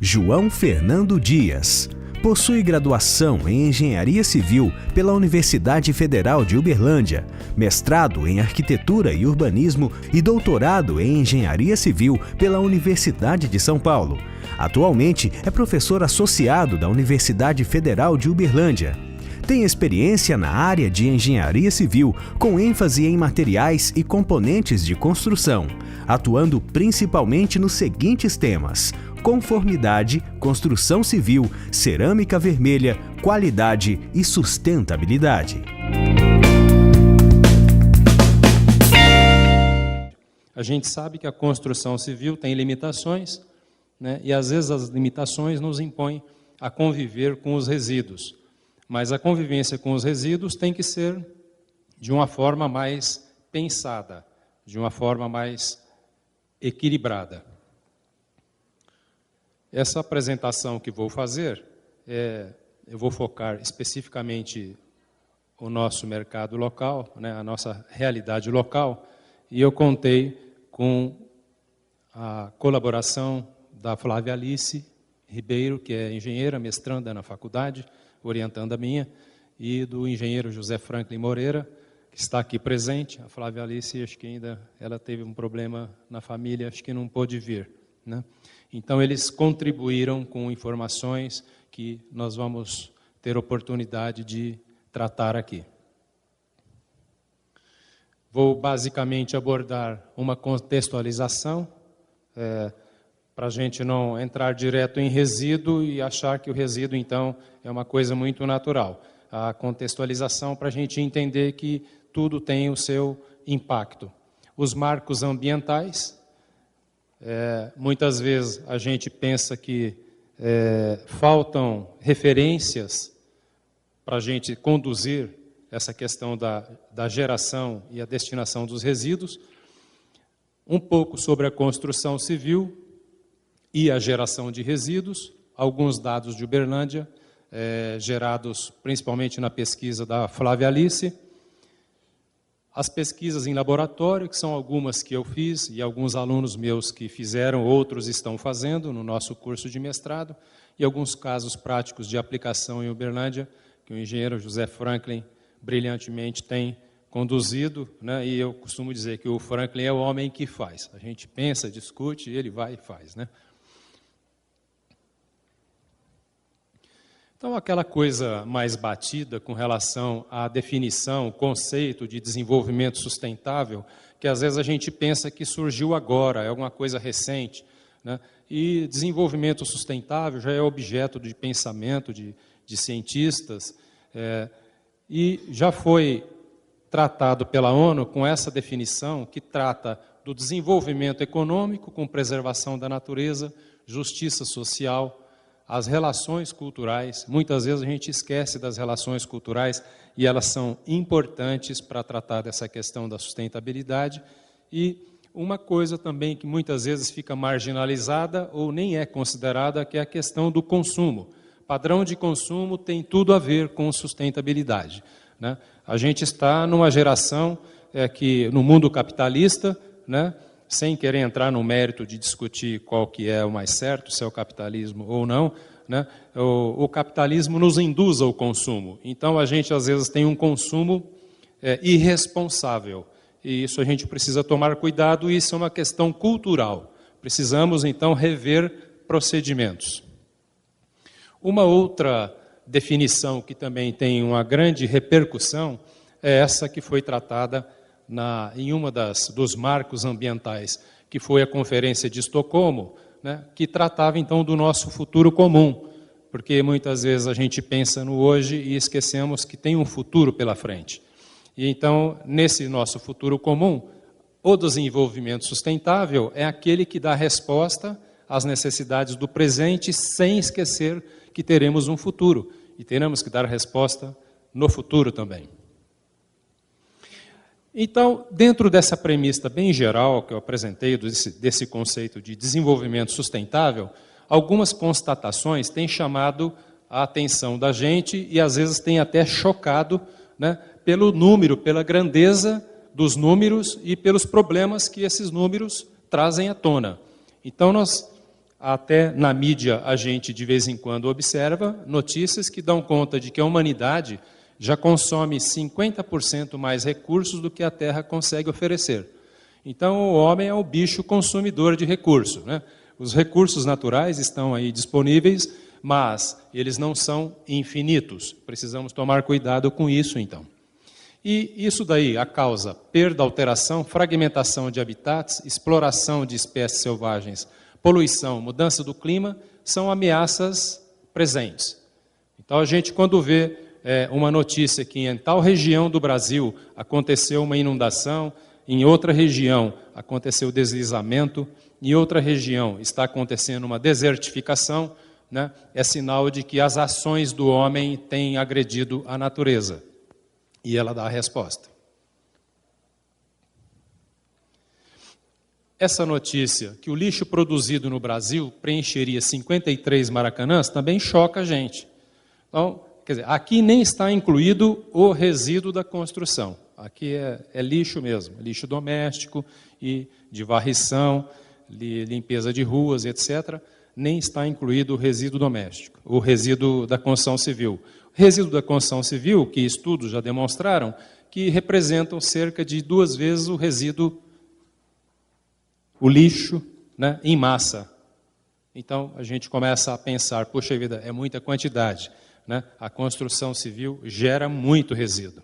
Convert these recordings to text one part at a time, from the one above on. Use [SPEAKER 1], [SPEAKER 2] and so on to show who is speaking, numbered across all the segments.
[SPEAKER 1] João Fernando Dias. Possui graduação em Engenharia Civil pela Universidade Federal de Uberlândia, mestrado em Arquitetura e Urbanismo e doutorado em Engenharia Civil pela Universidade de São Paulo. Atualmente é professor associado da Universidade Federal de Uberlândia. Tem experiência na área de engenharia civil, com ênfase em materiais e componentes de construção, atuando principalmente nos seguintes temas: conformidade, construção civil, cerâmica vermelha, qualidade e sustentabilidade.
[SPEAKER 2] A gente sabe que a construção civil tem limitações, né? E às vezes as limitações nos impõem a conviver com os resíduos. Mas a convivência com os resíduos tem que ser de uma forma mais pensada, de uma forma mais equilibrada. Essa apresentação que vou fazer, eu vou focar especificamente o nosso mercado local, né, a nossa realidade local, e eu contei com a colaboração da Flávia Alice Ribeiro, que é engenheira, mestranda na faculdade, orientando a minha, e do engenheiro José Franklin Moreira, que está aqui presente. A Flávia Alice, acho que ainda ela teve um problema na família, acho que não pôde vir, né? Então, eles contribuíram com informações que nós vamos ter oportunidade de tratar aqui. Vou basicamente abordar uma contextualização, para a gente não entrar direto em resíduo e achar que o resíduo, então, é uma coisa muito natural. A contextualização para a gente entender que tudo tem o seu impacto. Os marcos ambientais, muitas vezes a gente pensa que faltam referências para a gente conduzir essa questão da geração e a destinação dos resíduos. Um pouco sobre a construção civil e a geração de resíduos, alguns dados de Uberlândia, gerados principalmente na pesquisa da Flávia Alice, as pesquisas em laboratório, que são algumas que eu fiz e alguns alunos meus que fizeram, outros estão fazendo no nosso curso de mestrado, e alguns casos práticos de aplicação em Uberlândia, que o engenheiro José Franklin brilhantemente tem conduzido, né? E eu costumo dizer que o Franklin é o homem que faz. A gente pensa, discute, e ele vai e faz, né? Então, aquela coisa mais batida com relação à definição, conceito de desenvolvimento sustentável, que às vezes a gente pensa que surgiu agora, é alguma coisa recente, né? E desenvolvimento sustentável já é objeto de pensamento de cientistas, e já foi tratado pela ONU com essa definição que trata do desenvolvimento econômico com preservação da natureza, justiça social, as relações culturais. Muitas vezes a gente esquece das relações culturais e elas são importantes para tratar dessa questão da sustentabilidade. E uma coisa também que muitas vezes fica marginalizada ou nem é considerada, que é a questão do consumo. Padrão de consumo tem tudo a ver com sustentabilidade, né? A gente está numa geração que, no mundo capitalista, né, sem querer entrar no mérito de discutir qual que é o mais certo, se é o capitalismo ou não, né, o capitalismo nos induz ao consumo. Então, a gente, às vezes, tem um consumo irresponsável. E isso a gente precisa tomar cuidado, e isso é uma questão cultural. Precisamos, então, rever procedimentos. Uma outra definição que também tem uma grande repercussão é essa que foi tratada em uma dos marcos ambientais, que foi a Conferência de Estocolmo, né, que tratava então do nosso futuro comum, porque muitas vezes a gente pensa no hoje e esquecemos que tem um futuro pela frente. E então, nesse nosso futuro comum, o desenvolvimento sustentável é aquele que dá resposta às necessidades do presente, sem esquecer que teremos um futuro, e teremos que dar resposta no futuro também. Então, dentro dessa premissa bem geral que eu apresentei, desse conceito de desenvolvimento sustentável, algumas constatações têm chamado a atenção da gente e às vezes têm até chocado, né, pelo número, pela grandeza dos números e pelos problemas que esses números trazem à tona. Então, nós Até na mídia a gente de vez em quando observa notícias que dão conta de que a humanidade já consome 50% mais recursos do que a Terra consegue oferecer. Então o homem é o bicho consumidor de recursos, né? Os recursos naturais estão aí disponíveis, mas eles não são infinitos. Precisamos tomar cuidado com isso, então. E isso daí, a causa, perda, alteração, fragmentação de habitats, exploração de espécies selvagens, poluição, mudança do clima, são ameaças presentes. Então a gente, quando vê uma notícia que em tal região do Brasil aconteceu uma inundação, em outra região aconteceu deslizamento, em outra região está acontecendo uma desertificação, né, é sinal de que as ações do homem têm agredido a natureza. E ela dá a resposta. Essa notícia, que o lixo produzido no Brasil preencheria 53 maracanãs, também choca a gente. Então, quer dizer, aqui nem está incluído o resíduo da construção. Aqui é lixo mesmo, lixo doméstico e de varrição, limpeza de ruas, etc. Nem está incluído o resíduo doméstico, o resíduo da construção civil. O resíduo da construção civil, que estudos já demonstraram, que representam cerca de 2 vezes o resíduo, o lixo, né, em massa. Então, a gente começa a pensar, poxa vida, é muita quantidade, né? A construção civil gera muito resíduo.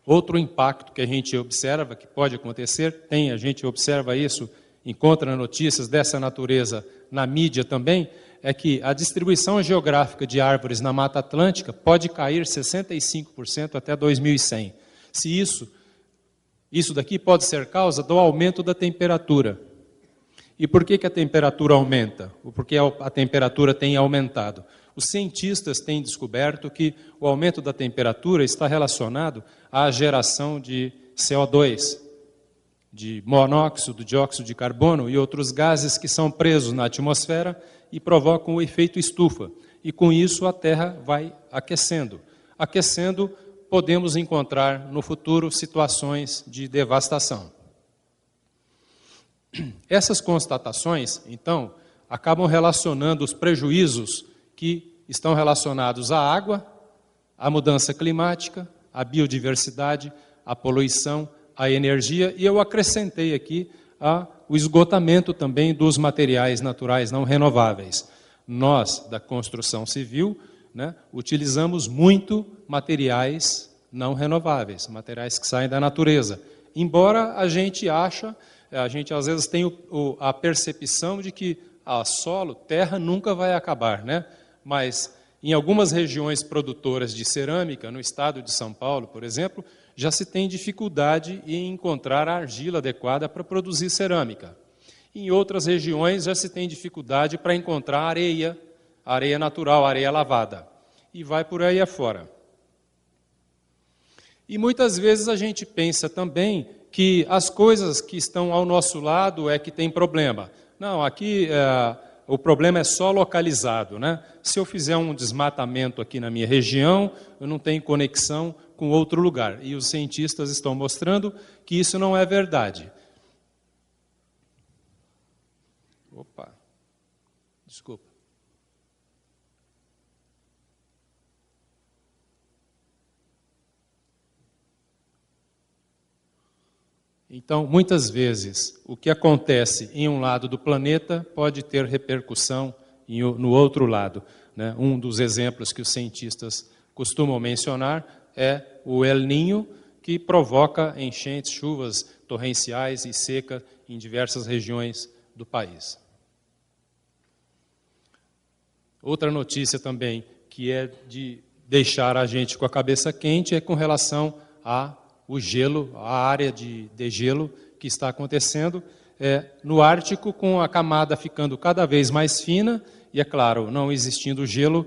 [SPEAKER 2] Outro impacto que a gente observa, que pode acontecer, a gente observa isso, encontra notícias dessa natureza na mídia também, é que a distribuição geográfica de árvores na Mata Atlântica pode cair 65% até 2100. Se isso daqui pode ser causa do aumento da temperatura. E por que a temperatura aumenta? Porque a temperatura tem aumentado. Os cientistas têm descoberto que o aumento da temperatura está relacionado à geração de CO2, de monóxido, dióxido de carbono e outros gases que são presos na atmosfera e provocam o efeito estufa. E com isso a Terra vai aquecendo. Aquecendo, podemos encontrar no futuro situações de devastação. Essas constatações, então, acabam relacionando os prejuízos que estão relacionados à água, à mudança climática, à biodiversidade, à poluição, à energia, e eu acrescentei aqui o esgotamento também dos materiais naturais não renováveis. Nós, da construção civil, né, utilizamos muito materiais não renováveis, materiais que saem da natureza. Embora a gente às vezes tem a percepção de que solo, terra nunca vai acabar, né? Mas em algumas regiões produtoras de cerâmica, no estado de São Paulo, por exemplo, já se tem dificuldade em encontrar a argila adequada para produzir cerâmica. Em outras regiões já se tem dificuldade para encontrar areia natural, areia lavada. E vai por aí afora. E muitas vezes a gente pensa também que as coisas que estão ao nosso lado é que tem problema. Não, aqui o problema é só localizado, né? Se eu fizer um desmatamento aqui na minha região, eu não tenho conexão com outro lugar. E os cientistas estão mostrando que isso não é verdade. Opa, desculpa. Então, muitas vezes, o que acontece em um lado do planeta pode ter repercussão no outro lado, né? Um dos exemplos que os cientistas costumam mencionar é o El Niño, que provoca enchentes, chuvas torrenciais e seca em diversas regiões do país. Outra notícia também, que é de deixar a gente com a cabeça quente, é com relação o gelo, a área de degelo que está acontecendo no Ártico, com a camada ficando cada vez mais fina, e é claro, não existindo gelo,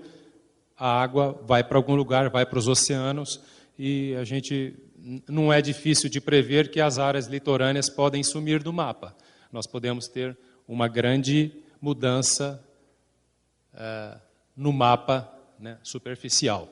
[SPEAKER 2] a água vai para algum lugar, vai para os oceanos, e a gente não é difícil de prever que as áreas litorâneas podem sumir do mapa. Nós podemos ter uma grande mudança no mapa, né, superficial.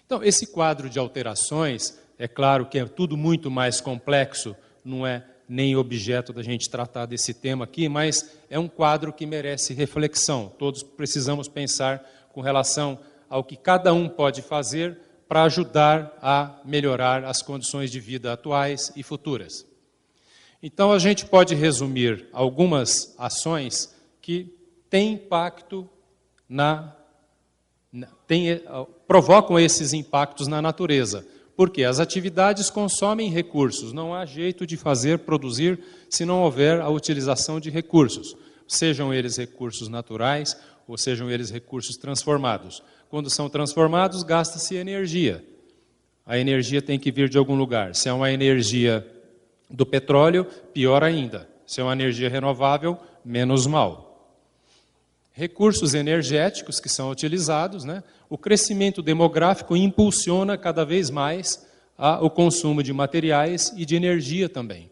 [SPEAKER 2] Então, esse quadro de alterações, é claro que é tudo muito mais complexo, não é nem objeto da gente tratar desse tema aqui, mas é um quadro que merece reflexão. Todos precisamos pensar com relação ao que cada um pode fazer para ajudar a melhorar as condições de vida atuais e futuras. Então, a gente pode resumir algumas ações que têm impacto provocam esses impactos na natureza. Porque as atividades consomem recursos, não há jeito de produzir, se não houver a utilização de recursos, sejam eles recursos naturais ou sejam eles recursos transformados. Quando são transformados, gasta-se energia. A energia tem que vir de algum lugar. Se é uma energia do petróleo, pior ainda. Se é uma energia renovável, menos mal. Recursos energéticos que são utilizados, né? O crescimento demográfico impulsiona cada vez mais o consumo de materiais e de energia também.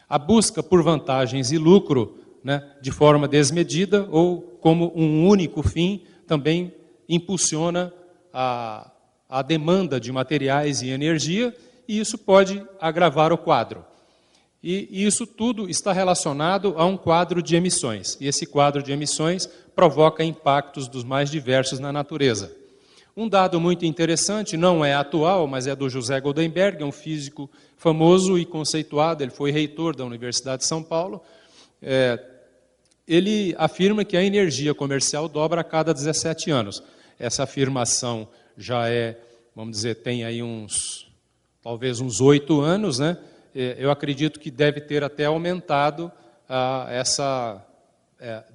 [SPEAKER 2] A busca por vantagens e lucro, né, de forma desmedida ou como um único fim também impulsiona a demanda de materiais e energia, e isso pode agravar o quadro. E isso tudo está relacionado a um quadro de emissões. E esse quadro de emissões provoca impactos dos mais diversos na natureza. Um dado muito interessante, não é atual, mas é do José Goldenberg, é um físico famoso e conceituado, ele foi reitor da Universidade de São Paulo. Ele afirma que a energia comercial dobra a cada 17 anos. Essa afirmação já vamos dizer, tem aí talvez uns 8 anos, né? Eu acredito que deve ter até aumentado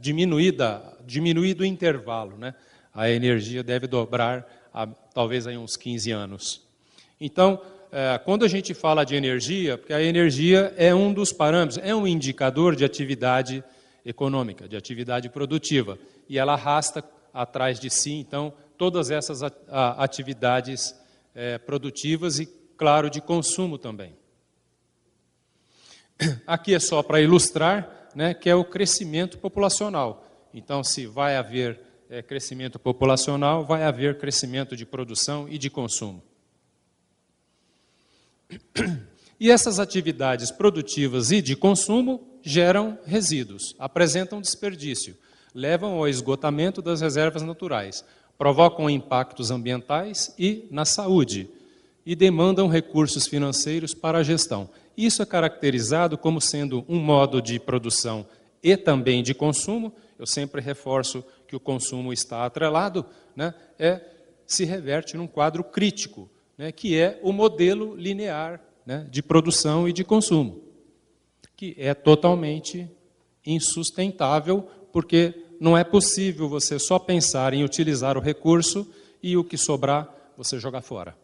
[SPEAKER 2] diminuído o intervalo, né? A energia deve dobrar talvez aí uns 15 anos. Então, quando a gente fala de energia, porque a energia é um dos parâmetros, é um indicador de atividade econômica, de atividade produtiva, e ela arrasta atrás de si, então, todas essas atividades produtivas e, claro, de consumo também. Aqui é só para ilustrar, né, que é o crescimento populacional. Então, se vai haver crescimento populacional, vai haver crescimento de produção e de consumo. E essas atividades produtivas e de consumo geram resíduos, apresentam desperdício, levam ao esgotamento das reservas naturais, provocam impactos ambientais e na saúde, e demandam recursos financeiros para a gestão. Isso é caracterizado como sendo um modo de produção e também de consumo. Eu sempre reforço que o consumo está atrelado, né? Se reverte num quadro crítico, né? Que é o modelo linear, né? De produção e de consumo, que é totalmente insustentável, porque não é possível você só pensar em utilizar o recurso e o que sobrar você jogar fora.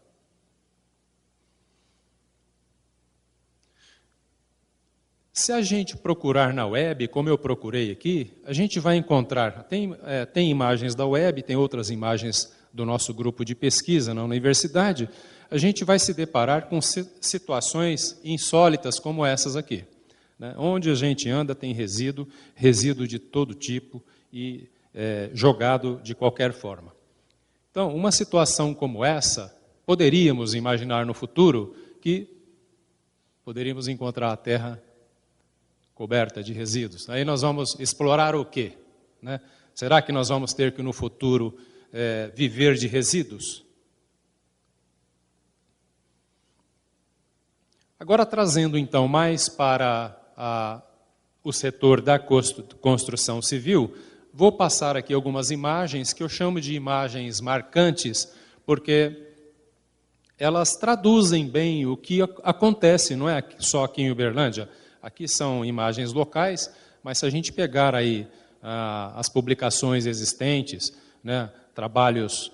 [SPEAKER 2] Se a gente procurar na web, como eu procurei aqui, a gente vai encontrar, tem imagens da web, tem outras imagens do nosso grupo de pesquisa na universidade, a gente vai se deparar com situações insólitas como essas aqui, né? Onde a gente anda tem resíduo de todo tipo e jogado de qualquer forma. Então, uma situação como essa, poderíamos imaginar no futuro que poderíamos encontrar a Terra coberta de resíduos. Aí nós vamos explorar o quê? Né? Será que nós vamos ter que, no futuro, viver de resíduos? Agora, trazendo, então, mais para o setor da construção civil, vou passar aqui algumas imagens que eu chamo de imagens marcantes, porque elas traduzem bem o que acontece, não é só aqui em Uberlândia. Aqui são imagens locais, mas se a gente pegar aí as publicações existentes, né, trabalhos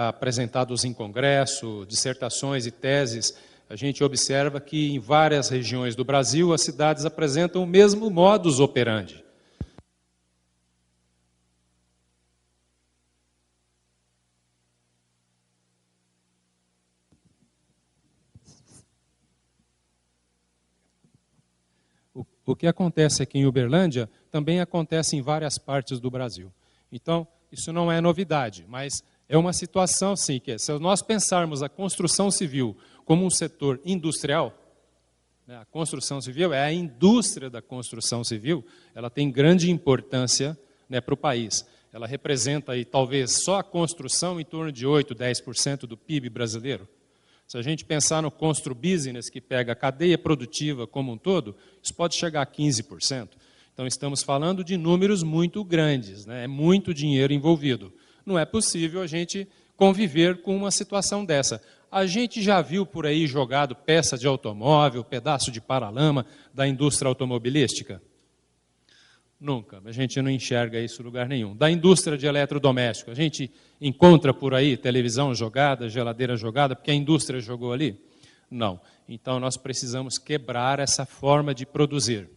[SPEAKER 2] apresentados em congresso, dissertações e teses, a gente observa que em várias regiões do Brasil as cidades apresentam o mesmo modus operandi. O que acontece aqui em Uberlândia também acontece em várias partes do Brasil. Então, isso não é novidade, mas é uma situação, sim, que se nós pensarmos a construção civil como um setor industrial, A construção civil é a indústria da construção civil, ela tem grande importância, né, para o país. Ela representa aí, talvez só a construção em torno de 8, 10% do PIB brasileiro. Se a gente pensar no constru business, que pega a cadeia produtiva como um todo, isso pode chegar a 15%. Então estamos falando de números muito grandes, né? É muito dinheiro envolvido. Não é possível a gente conviver com uma situação dessa. A gente já viu por aí jogado peça de automóvel, pedaço de paralama da indústria automobilística? Nunca, a gente não enxerga isso em lugar nenhum. Da indústria de eletrodoméstico, a gente encontra por aí televisão jogada, geladeira jogada, porque a indústria jogou ali? Não. Então nós precisamos quebrar essa forma de produzir.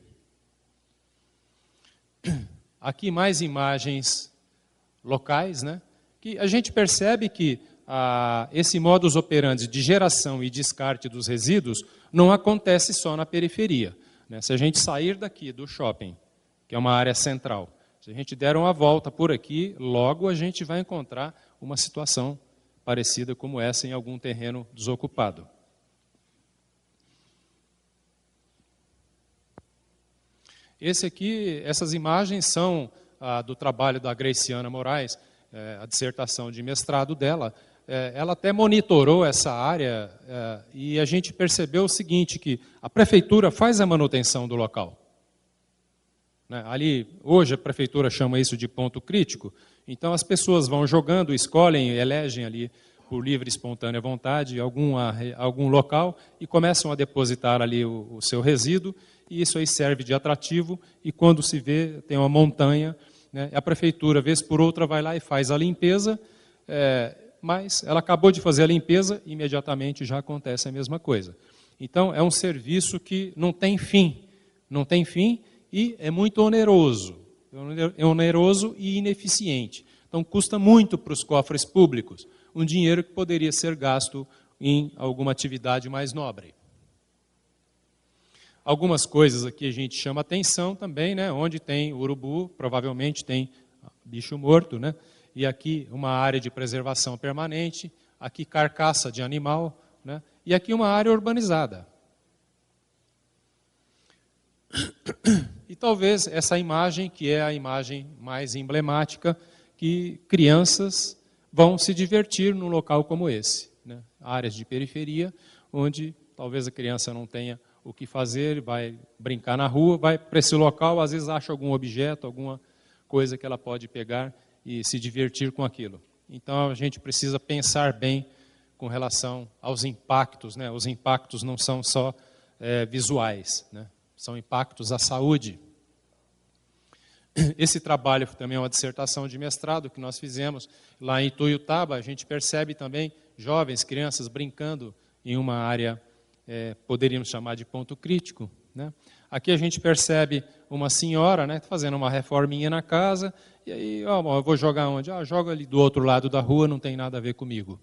[SPEAKER 2] Aqui mais imagens locais, né? Que a gente percebe que esse modus operandi de geração e descarte dos resíduos não acontece só na periferia, né? Se a gente sair daqui do shopping, que é uma área central, se a gente der uma volta por aqui, logo a gente vai encontrar uma situação parecida como essa em algum terreno desocupado. Essas imagens são do trabalho da Graciana Moraes, a dissertação de mestrado dela. Ela até monitorou essa área e a gente percebeu o seguinte, que a prefeitura faz a manutenção do local. Ali, hoje a prefeitura chama isso de ponto crítico, então as pessoas vão jogando, escolhem, elegem ali por livre e espontânea vontade algum local e começam a depositar ali o seu resíduo, e isso aí serve de atrativo, e quando se vê, tem uma montanha, né, a prefeitura, vez por outra, vai lá e faz a limpeza, mas ela acabou de fazer a limpeza, imediatamente já acontece a mesma coisa. Então, é um serviço que não tem fim, e é muito oneroso e ineficiente. Então, custa muito para os cofres públicos, um dinheiro que poderia ser gasto em alguma atividade mais nobre. Algumas coisas aqui a gente chama atenção também, né? Onde tem urubu, provavelmente tem bicho morto, né? E aqui uma área de preservação permanente, aqui carcaça de animal, né? E aqui uma área urbanizada. E talvez essa imagem, que é a imagem mais emblemática, que crianças vão se divertir num local como esse, né? Áreas de periferia, onde talvez a criança não tenha o que fazer, vai brincar na rua, vai para esse local, às vezes acha algum objeto, alguma coisa que ela pode pegar e se divertir com aquilo. Então a gente precisa pensar bem com relação aos impactos, né? Os impactos não são só visuais, né? São impactos à saúde. Esse trabalho também é uma dissertação de mestrado que nós fizemos lá em Ituiutaba. A gente percebe também jovens, crianças brincando em uma área, poderíamos chamar de ponto crítico, né? Aqui a gente percebe uma senhora, né, fazendo uma reforminha na casa, e aí, eu vou jogar onde? Joga ali do outro lado da rua, não tem nada a ver comigo.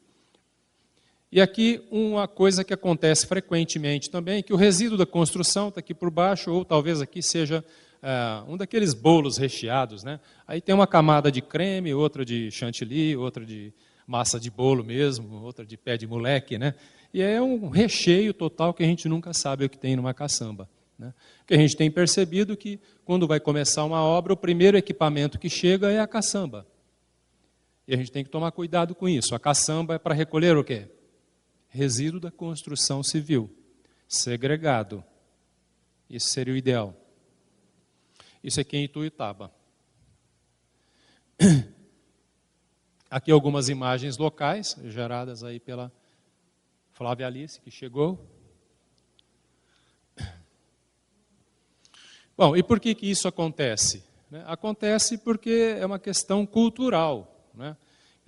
[SPEAKER 2] E aqui uma coisa que acontece frequentemente também, é que o resíduo da construção está aqui por baixo, ou talvez aqui seja um daqueles bolos recheados, né? Aí tem uma camada de creme, outra de chantilly, outra de massa de bolo mesmo, outra de pé de moleque, né? E é um recheio total que a gente nunca sabe o que tem numa caçamba, né? Porque a gente tem percebido que quando vai começar uma obra, o primeiro equipamento que chega é a caçamba. E a gente tem que tomar cuidado com isso. A caçamba é para recolher o quê? Resíduo da construção civil, segregado. Isso seria o ideal. Isso aqui em Ituiutaba. Aqui algumas imagens locais, geradas aí pela Flávia Alice, que chegou. Bom, e por que isso acontece? Acontece porque é uma questão cultural, né?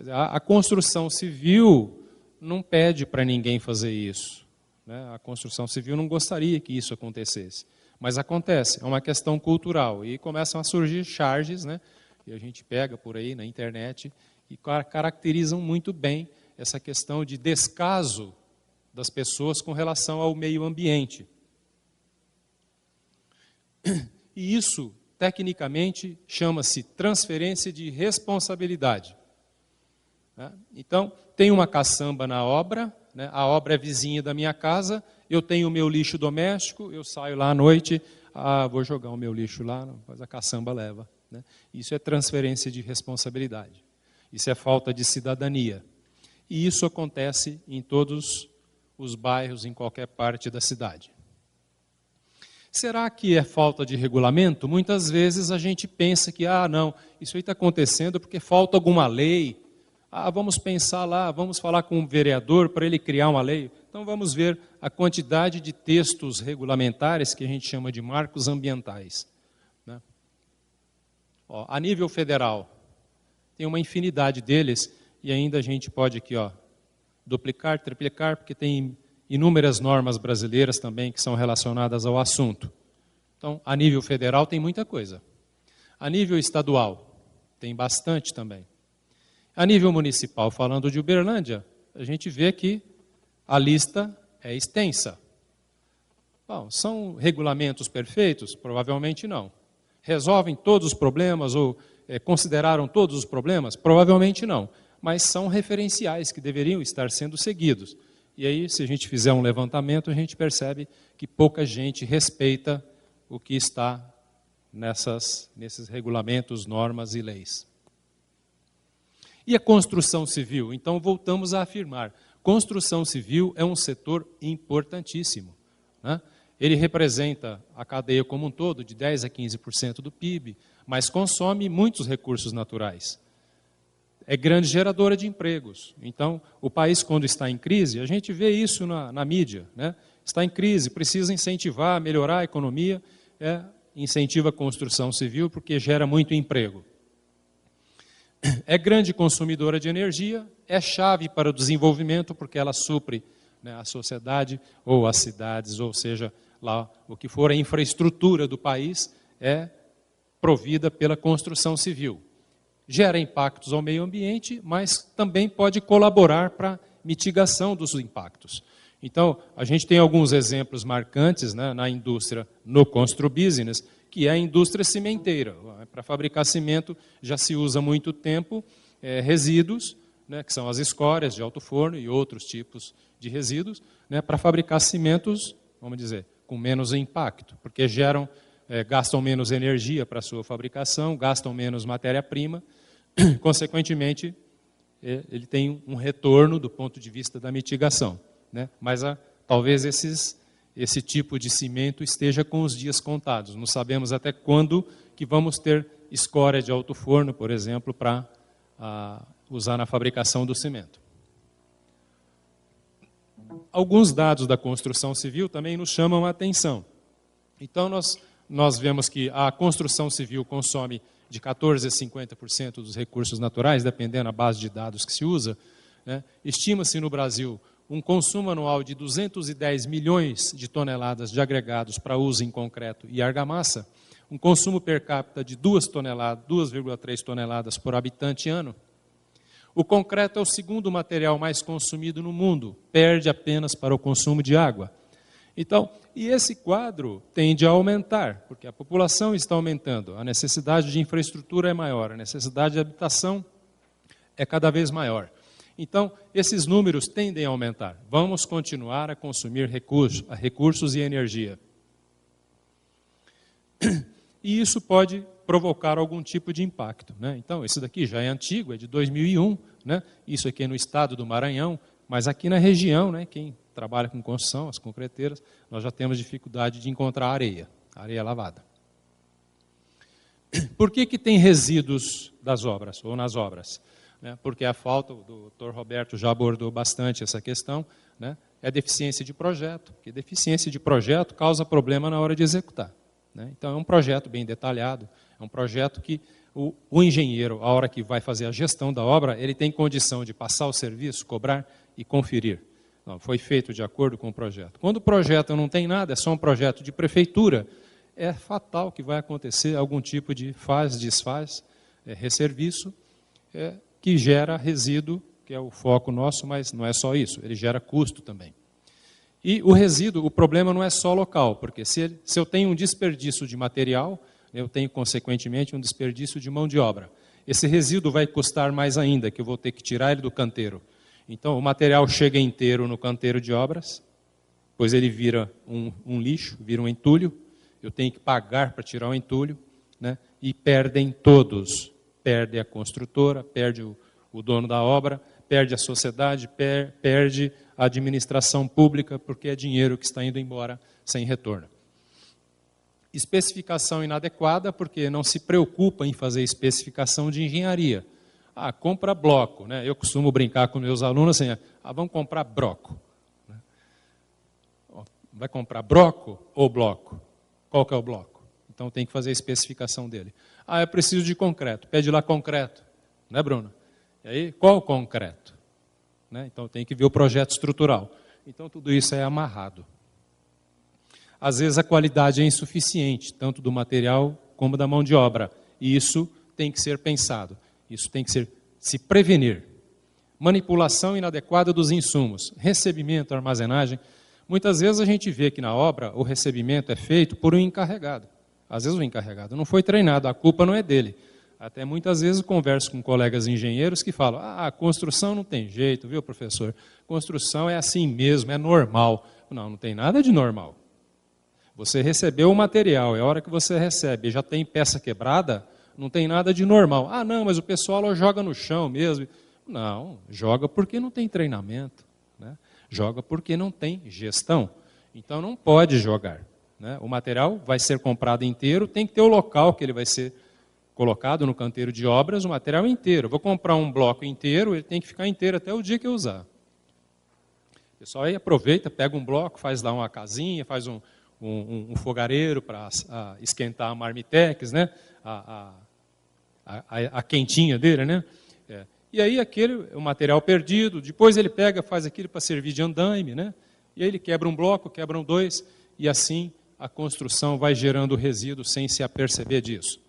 [SPEAKER 2] A construção civil não pede para ninguém fazer isso, né? A construção civil não gostaria que isso acontecesse, mas acontece, é uma questão cultural. E começam a surgir charges, né? E a gente pega por aí na internet, e caracterizam muito bem essa questão de descaso das pessoas com relação ao meio ambiente. E isso, tecnicamente, chama-se transferência de responsabilidade. Então, tem uma caçamba na obra, né? A obra é vizinha da minha casa, eu tenho o meu lixo doméstico, eu saio lá à noite, vou jogar o meu lixo lá, mas a caçamba leva, né? Isso é transferência de responsabilidade. Isso é falta de cidadania. E isso acontece em todos os bairros, em qualquer parte da cidade. Será que é falta de regulamento? Muitas vezes a gente pensa que, não, isso aí está acontecendo porque falta alguma lei. Vamos pensar lá, vamos falar com o vereador para ele criar uma lei. Então vamos ver a quantidade de textos regulamentares que a gente chama de marcos ambientais, né? A nível federal, tem uma infinidade deles e ainda a gente pode aqui, duplicar, triplicar, porque tem inúmeras normas brasileiras também que são relacionadas ao assunto. Então, a nível federal tem muita coisa. A nível estadual, tem bastante também. A nível municipal, falando de Uberlândia, a gente vê que a lista é extensa. Bom, são regulamentos perfeitos? Provavelmente não. Resolvem todos os problemas ou consideraram todos os problemas? Provavelmente não. Mas são referenciais que deveriam estar sendo seguidos. E aí, se a gente fizer um levantamento, a gente percebe que pouca gente respeita o que está nesses regulamentos, normas e leis. E a construção civil? Então, voltamos a afirmar, construção civil é um setor importantíssimo, né? Ele representa a cadeia como um todo, de 10% a 15% do PIB, mas consome muitos recursos naturais. É grande geradora de empregos. Então, o país, quando está em crise, a gente vê isso na mídia, né? Está em crise, precisa incentivar, melhorar a economia, incentiva a construção civil, porque gera muito emprego. É grande consumidora de energia, é chave para o desenvolvimento, porque ela supre, né, a sociedade ou as cidades, ou seja, lá o que for a infraestrutura do país, é provida pela construção civil. Gera impactos ao meio ambiente, mas também pode colaborar para a mitigação dos impactos. Então, a gente tem alguns exemplos marcantes, né, na indústria, no construbusiness, que é a indústria cimenteira. Para fabricar cimento já se usa há muito tempo resíduos, né, que são as escórias de alto forno e outros tipos de resíduos, né, para fabricar cimentos, vamos dizer, com menos impacto, porque gastam menos energia para a sua fabricação, gastam menos matéria-prima, consequentemente, ele tem um retorno do ponto de vista da mitigação, né? Mas talvez esse tipo de cimento esteja com os dias contados. Não sabemos até quando que vamos ter escória de alto forno, por exemplo, para usar na fabricação do cimento. Alguns dados da construção civil também nos chamam a atenção. Então, nós vemos que a construção civil consome de 14% a 50% dos recursos naturais, dependendo da base de dados que se usa, né? Estima-se no Brasil um consumo anual de 210 milhões de toneladas de agregados para uso em concreto e argamassa, um consumo per capita de 2,3 toneladas por habitante ano. O concreto é o segundo material mais consumido no mundo, perde apenas para o consumo de água. Então, e esse quadro tende a aumentar, porque a população está aumentando, a necessidade de infraestrutura é maior, a necessidade de habitação é cada vez maior. Então, esses números tendem a aumentar. Vamos continuar a consumir recursos e energia. E isso pode provocar algum tipo de impacto, né? Então, esse daqui já é antigo, é de 2001, né? Isso aqui é no estado do Maranhão, mas aqui na região, né, quem trabalha com construção, as concreteiras, nós já temos dificuldade de encontrar areia lavada. Por que tem resíduos das obras, ou nas obras? Porque a falta, o doutor Roberto já abordou bastante essa questão, né? É deficiência de projeto, porque deficiência de projeto causa problema na hora de executar, né? Então é um projeto bem detalhado, é um projeto que o engenheiro, a hora que vai fazer a gestão da obra, ele tem condição de passar o serviço, cobrar e conferir. Não, foi feito de acordo com o projeto. Quando o projeto não tem nada, é só um projeto de prefeitura, é fatal que vai acontecer algum tipo de desfaz, resserviço, que gera resíduo, que é o foco nosso, mas não é só isso, ele gera custo também. E o resíduo, o problema não é só local, porque se eu tenho um desperdício de material, eu tenho, consequentemente, um desperdício de mão de obra. Esse resíduo vai custar mais ainda, que eu vou ter que tirar ele do canteiro. Então, o material chega inteiro no canteiro de obras, depois ele vira um lixo, vira um entulho, eu tenho que pagar para tirar o entulho, né? E perdem todos. Perde a construtora, perde o dono da obra, perde a sociedade, perde a administração pública, porque é dinheiro que está indo embora sem retorno. Especificação inadequada, porque não se preocupa em fazer especificação de engenharia. Compra bloco, né? Eu costumo brincar com meus alunos assim, vamos comprar broco. Vai comprar broco ou bloco? Qual que é o bloco? Então tem que fazer a especificação dele. Eu preciso de concreto. Pede lá concreto. Né, Bruno? E aí, qual concreto? Né? Então tem que ver o projeto estrutural. Então tudo isso é amarrado. Às vezes a qualidade é insuficiente, tanto do material como da mão de obra. E isso tem que ser pensado. Isso tem que se prevenir. Manipulação inadequada dos insumos. Recebimento, armazenagem. Muitas vezes a gente vê que na obra o recebimento é feito por um encarregado. Às vezes o encarregado não foi treinado, a culpa não é dele. Até muitas vezes eu converso com colegas engenheiros que falam, a construção não tem jeito, viu, professor? Construção é assim mesmo, é normal. Não tem nada de normal. Você recebeu o material, é a hora que você recebe, já tem peça quebrada, não tem nada de normal. Não, mas o pessoal joga no chão mesmo. Não, joga porque não tem treinamento, né? Joga porque não tem gestão. Então não pode jogar. Né? O material vai ser comprado inteiro, tem que ter o local que ele vai ser colocado no canteiro de obras, o material inteiro. Eu vou comprar um bloco inteiro, ele tem que ficar inteiro até o dia que eu usar. O pessoal aí aproveita, pega um bloco, faz lá uma casinha, faz um fogareiro para esquentar a marmitex, né? A quentinha dele, né? E aí o material perdido, depois ele pega, faz aquilo para servir de andaime, né? E aí ele quebra um bloco, quebram dois, e assim a construção vai gerando resíduo sem se aperceber disso.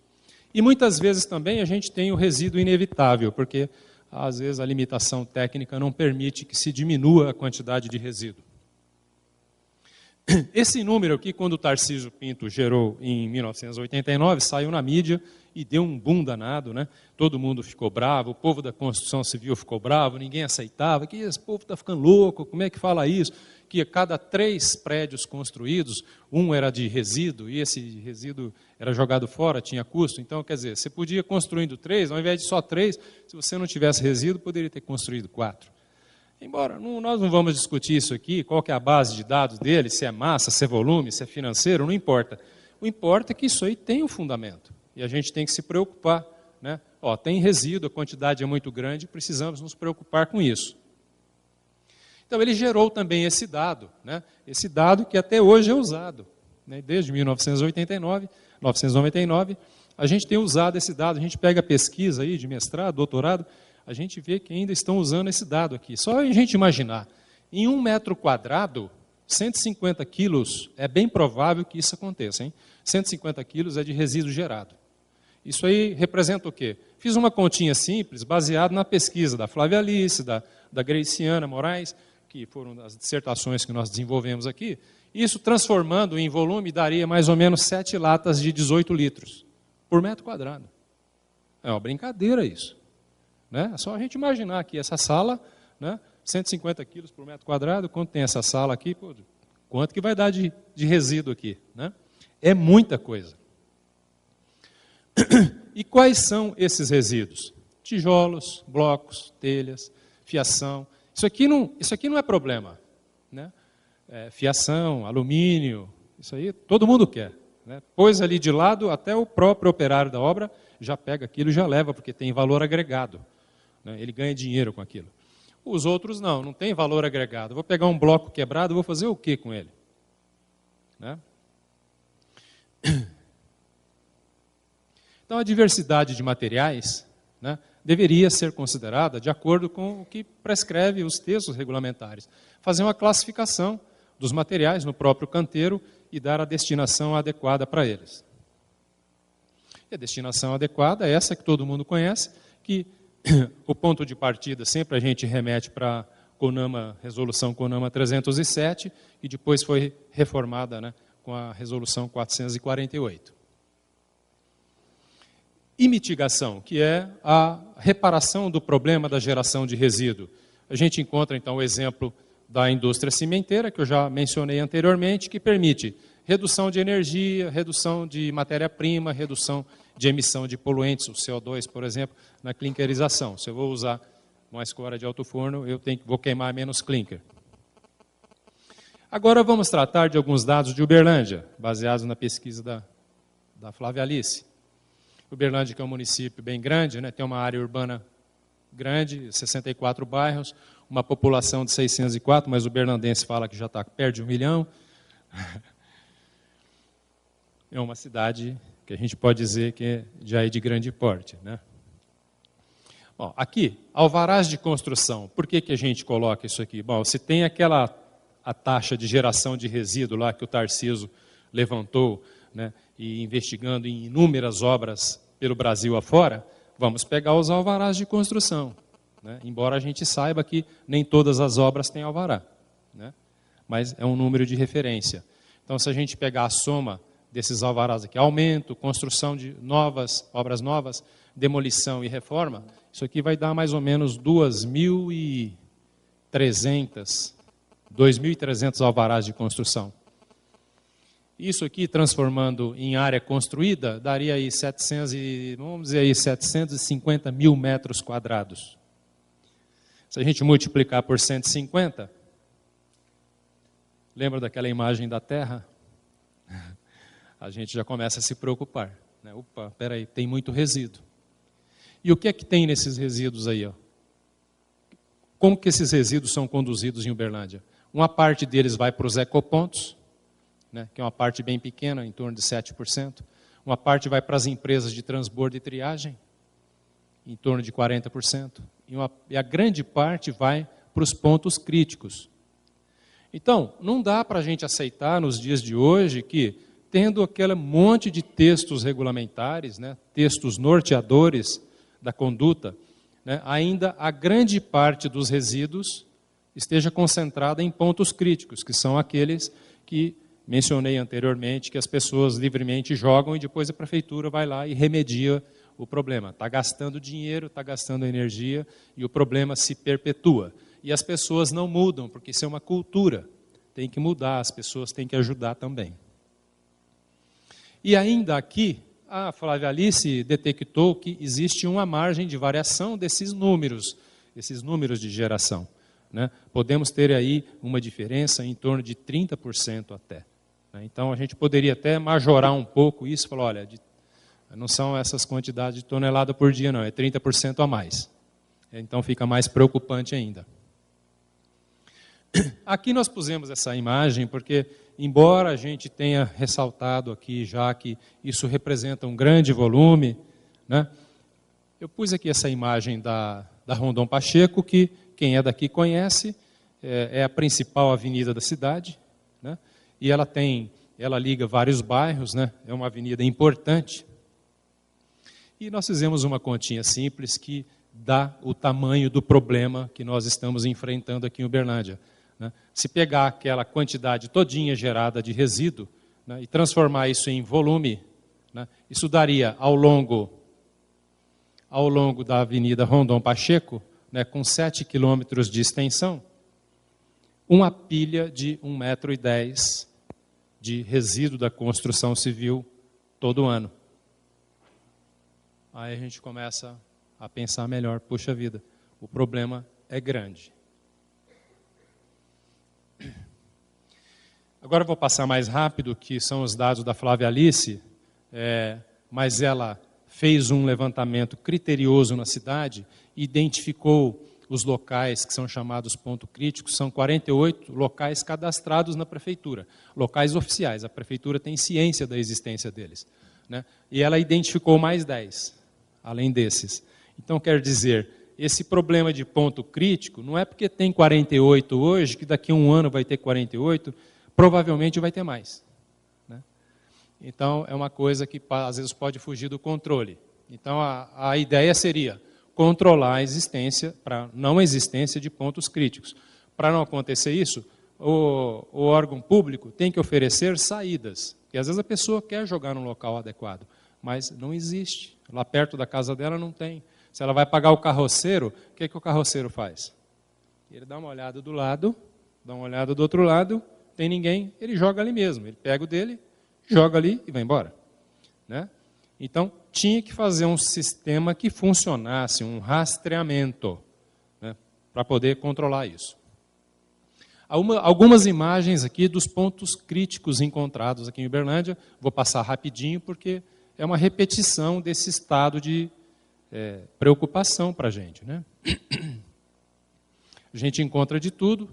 [SPEAKER 2] E muitas vezes também a gente tem o resíduo inevitável, porque às vezes a limitação técnica não permite que se diminua a quantidade de resíduo. Esse número aqui, quando o Tarcísio Pinto gerou em 1989, saiu na mídia e deu um boom danado, né? Todo mundo ficou bravo, o povo da construção civil ficou bravo, ninguém aceitava, que esse povo está ficando louco, como é que fala isso? Que a cada 3 prédios construídos, um era de resíduo, e esse resíduo era jogado fora, tinha custo. Então, quer dizer, você podia construindo 3, ao invés de só 3, se você não tivesse resíduo, poderia ter construído 4. Embora, nós não vamos discutir isso aqui, qual que é a base de dados dele, se é massa, se é volume, se é financeiro, não importa. O importa é que isso aí tem um fundamento, e a gente tem que se preocupar. Né? Tem resíduo, a quantidade é muito grande, precisamos nos preocupar com isso. Então ele gerou também esse dado, né? Esse dado que até hoje é usado. Né? Desde 1999, a gente tem usado esse dado, a gente pega a pesquisa aí de mestrado, doutorado, a gente vê que ainda estão usando esse dado aqui. Só a gente imaginar, em 1 metro quadrado, 150 quilos, é bem provável que isso aconteça. Hein? 150 quilos é de resíduo gerado. Isso aí representa o quê? Fiz uma continha simples, baseado na pesquisa da Flávia Alice, da Graciana Moraes, que foram as dissertações que nós desenvolvemos aqui. Isso, transformando em volume, daria mais ou menos 7 latas de 18 litros por metro quadrado. É uma brincadeira isso. Né? É só a gente imaginar aqui essa sala, né? 150 quilos por metro quadrado, quanto tem essa sala aqui, quanto que vai dar de resíduo aqui? Né? É muita coisa. E quais são esses resíduos? Tijolos, blocos, telhas, fiação. Isso aqui não é problema. Né? Fiação, alumínio, isso aí todo mundo quer. Né? Pôs ali de lado, até o próprio operário da obra já pega aquilo e já leva, porque tem valor agregado. Né? Ele ganha dinheiro com aquilo. Os outros não tem valor agregado. Vou pegar um bloco quebrado, vou fazer o que com ele? Né? Então a diversidade de materiais, né, deveria ser considerada de acordo com o que prescreve os textos regulamentares. Fazer uma classificação dos materiais no próprio canteiro e dar a destinação adequada para eles. E a destinação adequada é essa que todo mundo conhece, que o ponto de partida sempre a gente remete para a resolução CONAMA 307, e depois foi reformada, né, com a resolução 448. E mitigação, que é a reparação do problema da geração de resíduo. A gente encontra, então, o exemplo da indústria cimenteira, que eu já mencionei anteriormente, que permite redução de energia, redução de matéria-prima, redução de emissão de poluentes, o CO2, por exemplo, na clinkerização. Se eu vou usar uma escora de alto forno, vou queimar menos clinker. Agora vamos tratar de alguns dados de Uberlândia, baseados na pesquisa da Flávia Alice. Uberlândia, que é um município bem grande, né, tem uma área urbana grande, 64 bairros, uma população de 604, mas o berlandense fala que já está perto de 1 milhão. É uma cidade que a gente pode dizer que já é de grande porte, né? Bom, aqui, alvarás de construção. Por que a gente coloca isso aqui? Bom, se tem a taxa de geração de resíduo lá que o Tarcísio levantou, né, e investigando em inúmeras obras pelo Brasil afora, vamos pegar os alvarás de construção, né? Embora a gente saiba que nem todas as obras têm alvará, né? Mas é um número de referência. Então, se a gente pegar a soma desses alvarás aqui, aumento, construção de obras novas, demolição e reforma, isso aqui vai dar mais ou menos 2.300 alvarás de construção. Isso aqui, transformando em área construída, daria aí 750 mil metros quadrados. Se a gente multiplicar por 150, lembra daquela imagem da Terra? A gente já começa a se preocupar, né? Opa, peraí, tem muito resíduo. E o que é que tem nesses resíduos aí, ó? Como que esses resíduos são conduzidos em Uberlândia? Uma parte deles vai para os ecopontos, né, que é uma parte bem pequena, em torno de 7%. Uma parte vai para as empresas de transbordo e triagem, em torno de 40%. E a grande parte vai para os pontos críticos. Então, não dá para a gente aceitar nos dias de hoje que, tendo aquele monte de textos regulamentares, né, textos norteadores da conduta, né, ainda a grande parte dos resíduos esteja concentrada em pontos críticos, que são aqueles que mencionei anteriormente, que as pessoas livremente jogam e depois a prefeitura vai lá e remedia o problema. Está gastando dinheiro, está gastando energia e o problema se perpetua. E as pessoas não mudam, porque isso é uma cultura. Tem que mudar, as pessoas têm que ajudar também. E ainda aqui, a Flávia Alice detectou que existe uma margem de variação desses números de geração, né? Podemos ter aí uma diferença em torno de 30% até. Então, a gente poderia até majorar um pouco isso, falar, olha, não são essas quantidades de tonelada por dia, não, é 30% a mais. Então, fica mais preocupante ainda. Aqui nós pusemos essa imagem porque, embora a gente tenha ressaltado aqui já que isso representa um grande volume, né, eu pus aqui essa imagem da Rondon Pacheco, que quem é daqui conhece, é a principal avenida da cidade, né, e ela liga vários bairros, né, é uma avenida importante. E nós fizemos uma continha simples que dá o tamanho do problema que nós estamos enfrentando aqui em Uberlândia, né? Se pegar aquela quantidade todinha gerada de resíduo, né, e transformar isso em volume, né, isso daria ao longo da Avenida Rondon Pacheco, né, com 7 quilômetros de extensão, uma pilha de 1,10 m de resíduo da construção civil todo ano. Aí a gente começa a pensar melhor, puxa vida, o problema é grande. Agora eu vou passar mais rápido, que são os dados da Flávia Alice, mas ela fez um levantamento criterioso na cidade, identificou os locais que são chamados pontos críticos, são 48 locais cadastrados na prefeitura, locais oficiais, a prefeitura tem ciência da existência deles, né? E ela identificou mais 10, além desses. Então, quer dizer, esse problema de ponto crítico, não é porque tem 48 hoje, que daqui a um ano vai ter 48, provavelmente vai ter mais, né? Então, é uma coisa que às vezes pode fugir do controle. Então, a ideia seria controlar a existência, para não existência de pontos críticos. Para não acontecer isso, o órgão público tem que oferecer saídas, porque às vezes a pessoa quer jogar num local adequado, mas não existe. Lá perto da casa dela não tem. Se ela vai pagar o carroceiro, o que o carroceiro faz? Ele dá uma olhada do lado, dá uma olhada do outro lado, tem ninguém, ele joga ali mesmo. Ele pega o dele, joga ali e vai embora. Né? Então, tinha que fazer um sistema que funcionasse, um rastreamento, né, para poder controlar isso. Algumas imagens aqui dos pontos críticos encontrados aqui em Uberlândia. Vou passar rapidinho, porque é uma repetição desse estado de preocupação para a gente. Né? A gente encontra de tudo.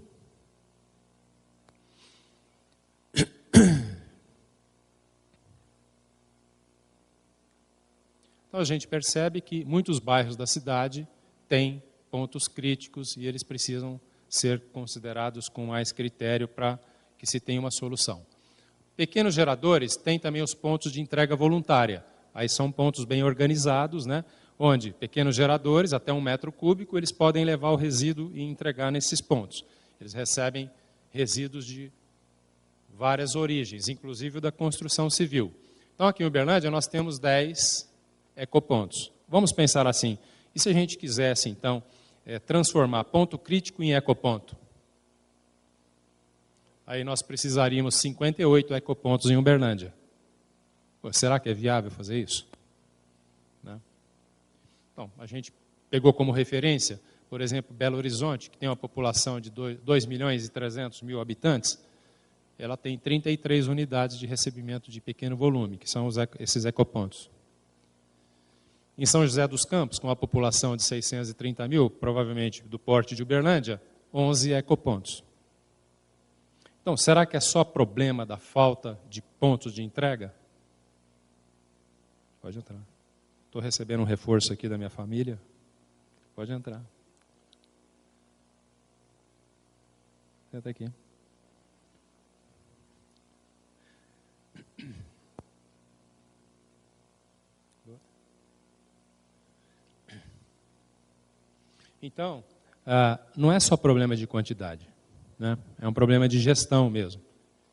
[SPEAKER 2] Então a gente percebe que muitos bairros da cidade têm pontos críticos e eles precisam ser considerados com mais critério para que se tenha uma solução. Pequenos geradores têm também os pontos de entrega voluntária. Aí são pontos bem organizados, né, onde pequenos geradores, até 1 metro cúbico, eles podem levar o resíduo e entregar nesses pontos. Eles recebem resíduos de várias origens, inclusive o da construção civil. Então, aqui em Uberlândia, nós temos 10 ecopontos. Vamos pensar assim, e se a gente quisesse, então, transformar ponto crítico em ecoponto? Aí nós precisaríamos 58 ecopontos em Uberlândia. Pô, será que é viável fazer isso? Né? Então, a gente pegou como referência, por exemplo, Belo Horizonte, que tem uma população de 2.300.000 habitantes, ela tem 33 unidades de recebimento de pequeno volume, que são esses ecopontos. Em São José dos Campos, com uma população de 630 mil, provavelmente do porte de Uberlândia, 11 ecopontos. Então, será que é só problema da falta de pontos de entrega? Pode entrar. Estou recebendo um reforço aqui da minha família. Pode entrar. Senta aqui. Então, não é só problema de quantidade, né? É um problema de gestão mesmo.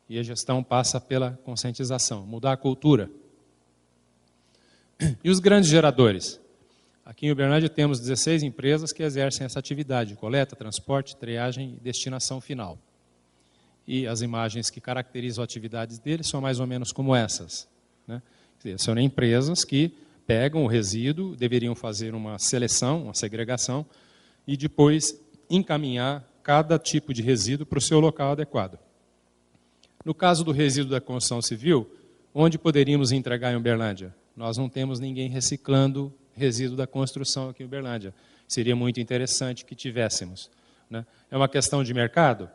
[SPEAKER 2] E a gestão passa pela conscientização, mudar a cultura. E os grandes geradores? Aqui em Uberlândia temos 16 empresas que exercem essa atividade, coleta, transporte, triagem e destinação final. E as imagens que caracterizam as atividades deles são mais ou menos como essas. Né? Quer dizer, são empresas que pegam o resíduo, deveriam fazer uma seleção, uma segregação, e depois encaminhar cada tipo de resíduo para o seu local adequado. No caso do resíduo da construção civil, onde poderíamos entregar em Uberlândia? Nós não temos ninguém reciclando resíduo da construção aqui em Uberlândia. Seria muito interessante que tivéssemos. Né? É uma questão de mercado?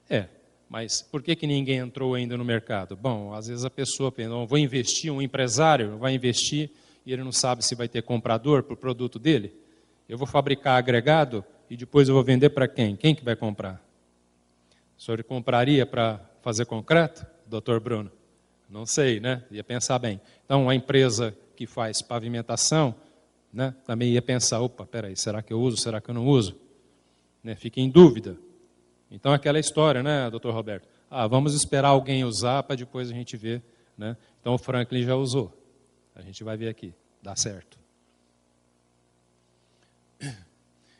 [SPEAKER 2] É, mas por que ninguém entrou ainda no mercado? Bom, às vezes a pessoa pensa, vou investir, um empresário vai investir e ele não sabe se vai ter comprador para o produto dele. Eu vou fabricar agregado e depois eu vou vender para quem? Quem que vai comprar? O senhor compraria para fazer concreto, doutor Bruno? Não sei, né? Ia pensar bem. Então, a empresa que faz pavimentação, né, também ia pensar, opa, peraí, será que eu uso, será que eu não uso? Né, fica em dúvida. Então, aquela história, né, doutor Roberto? Vamos esperar alguém usar para depois a gente ver. Né? Então, o Franklin já usou. A gente vai ver aqui, dá certo.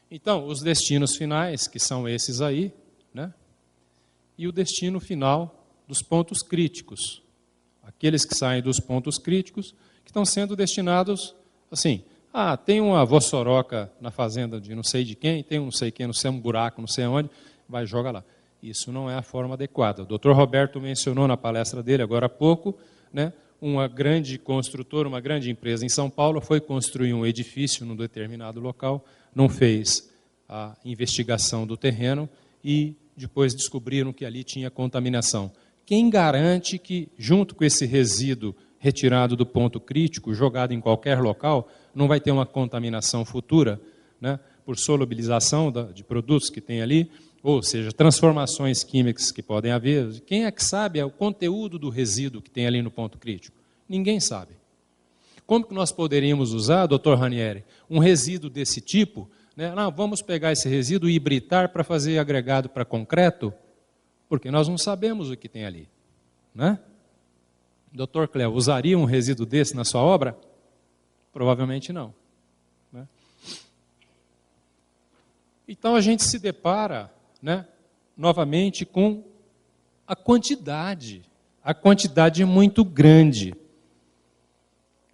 [SPEAKER 2] Então, os destinos finais, que são esses aí, né? E o destino final dos pontos críticos. Aqueles que saem dos pontos críticos, que estão sendo destinados, assim, tem uma vossoroca na fazenda de não sei de quem, tem um não sei quem, não sei, um buraco, não sei onde, vai jogar lá. Isso não é a forma adequada. O doutor Roberto mencionou na palestra dele, agora há pouco, né? Uma grande construtora, uma grande empresa em São Paulo foi construir um edifício num determinado local, não fez a investigação do terreno e depois descobriram que ali tinha contaminação. Quem garante que, junto com esse resíduo retirado do ponto crítico, jogado em qualquer local, não vai ter uma contaminação futura, né, por solubilização de produtos que tem ali, ou seja, transformações químicas que podem haver? Quem é que sabe o conteúdo do resíduo que tem ali no ponto crítico? Ninguém sabe. Como que nós poderíamos usar, doutor Ranieri, um resíduo desse tipo? Né? Vamos pegar esse resíduo e hibritar para fazer agregado para concreto? Porque nós não sabemos o que tem ali. Né? Doutor Cléo, usaria um resíduo desse na sua obra? Provavelmente não. Né? Então a gente se depara, né, novamente com a quantidade. A quantidade é muito grande.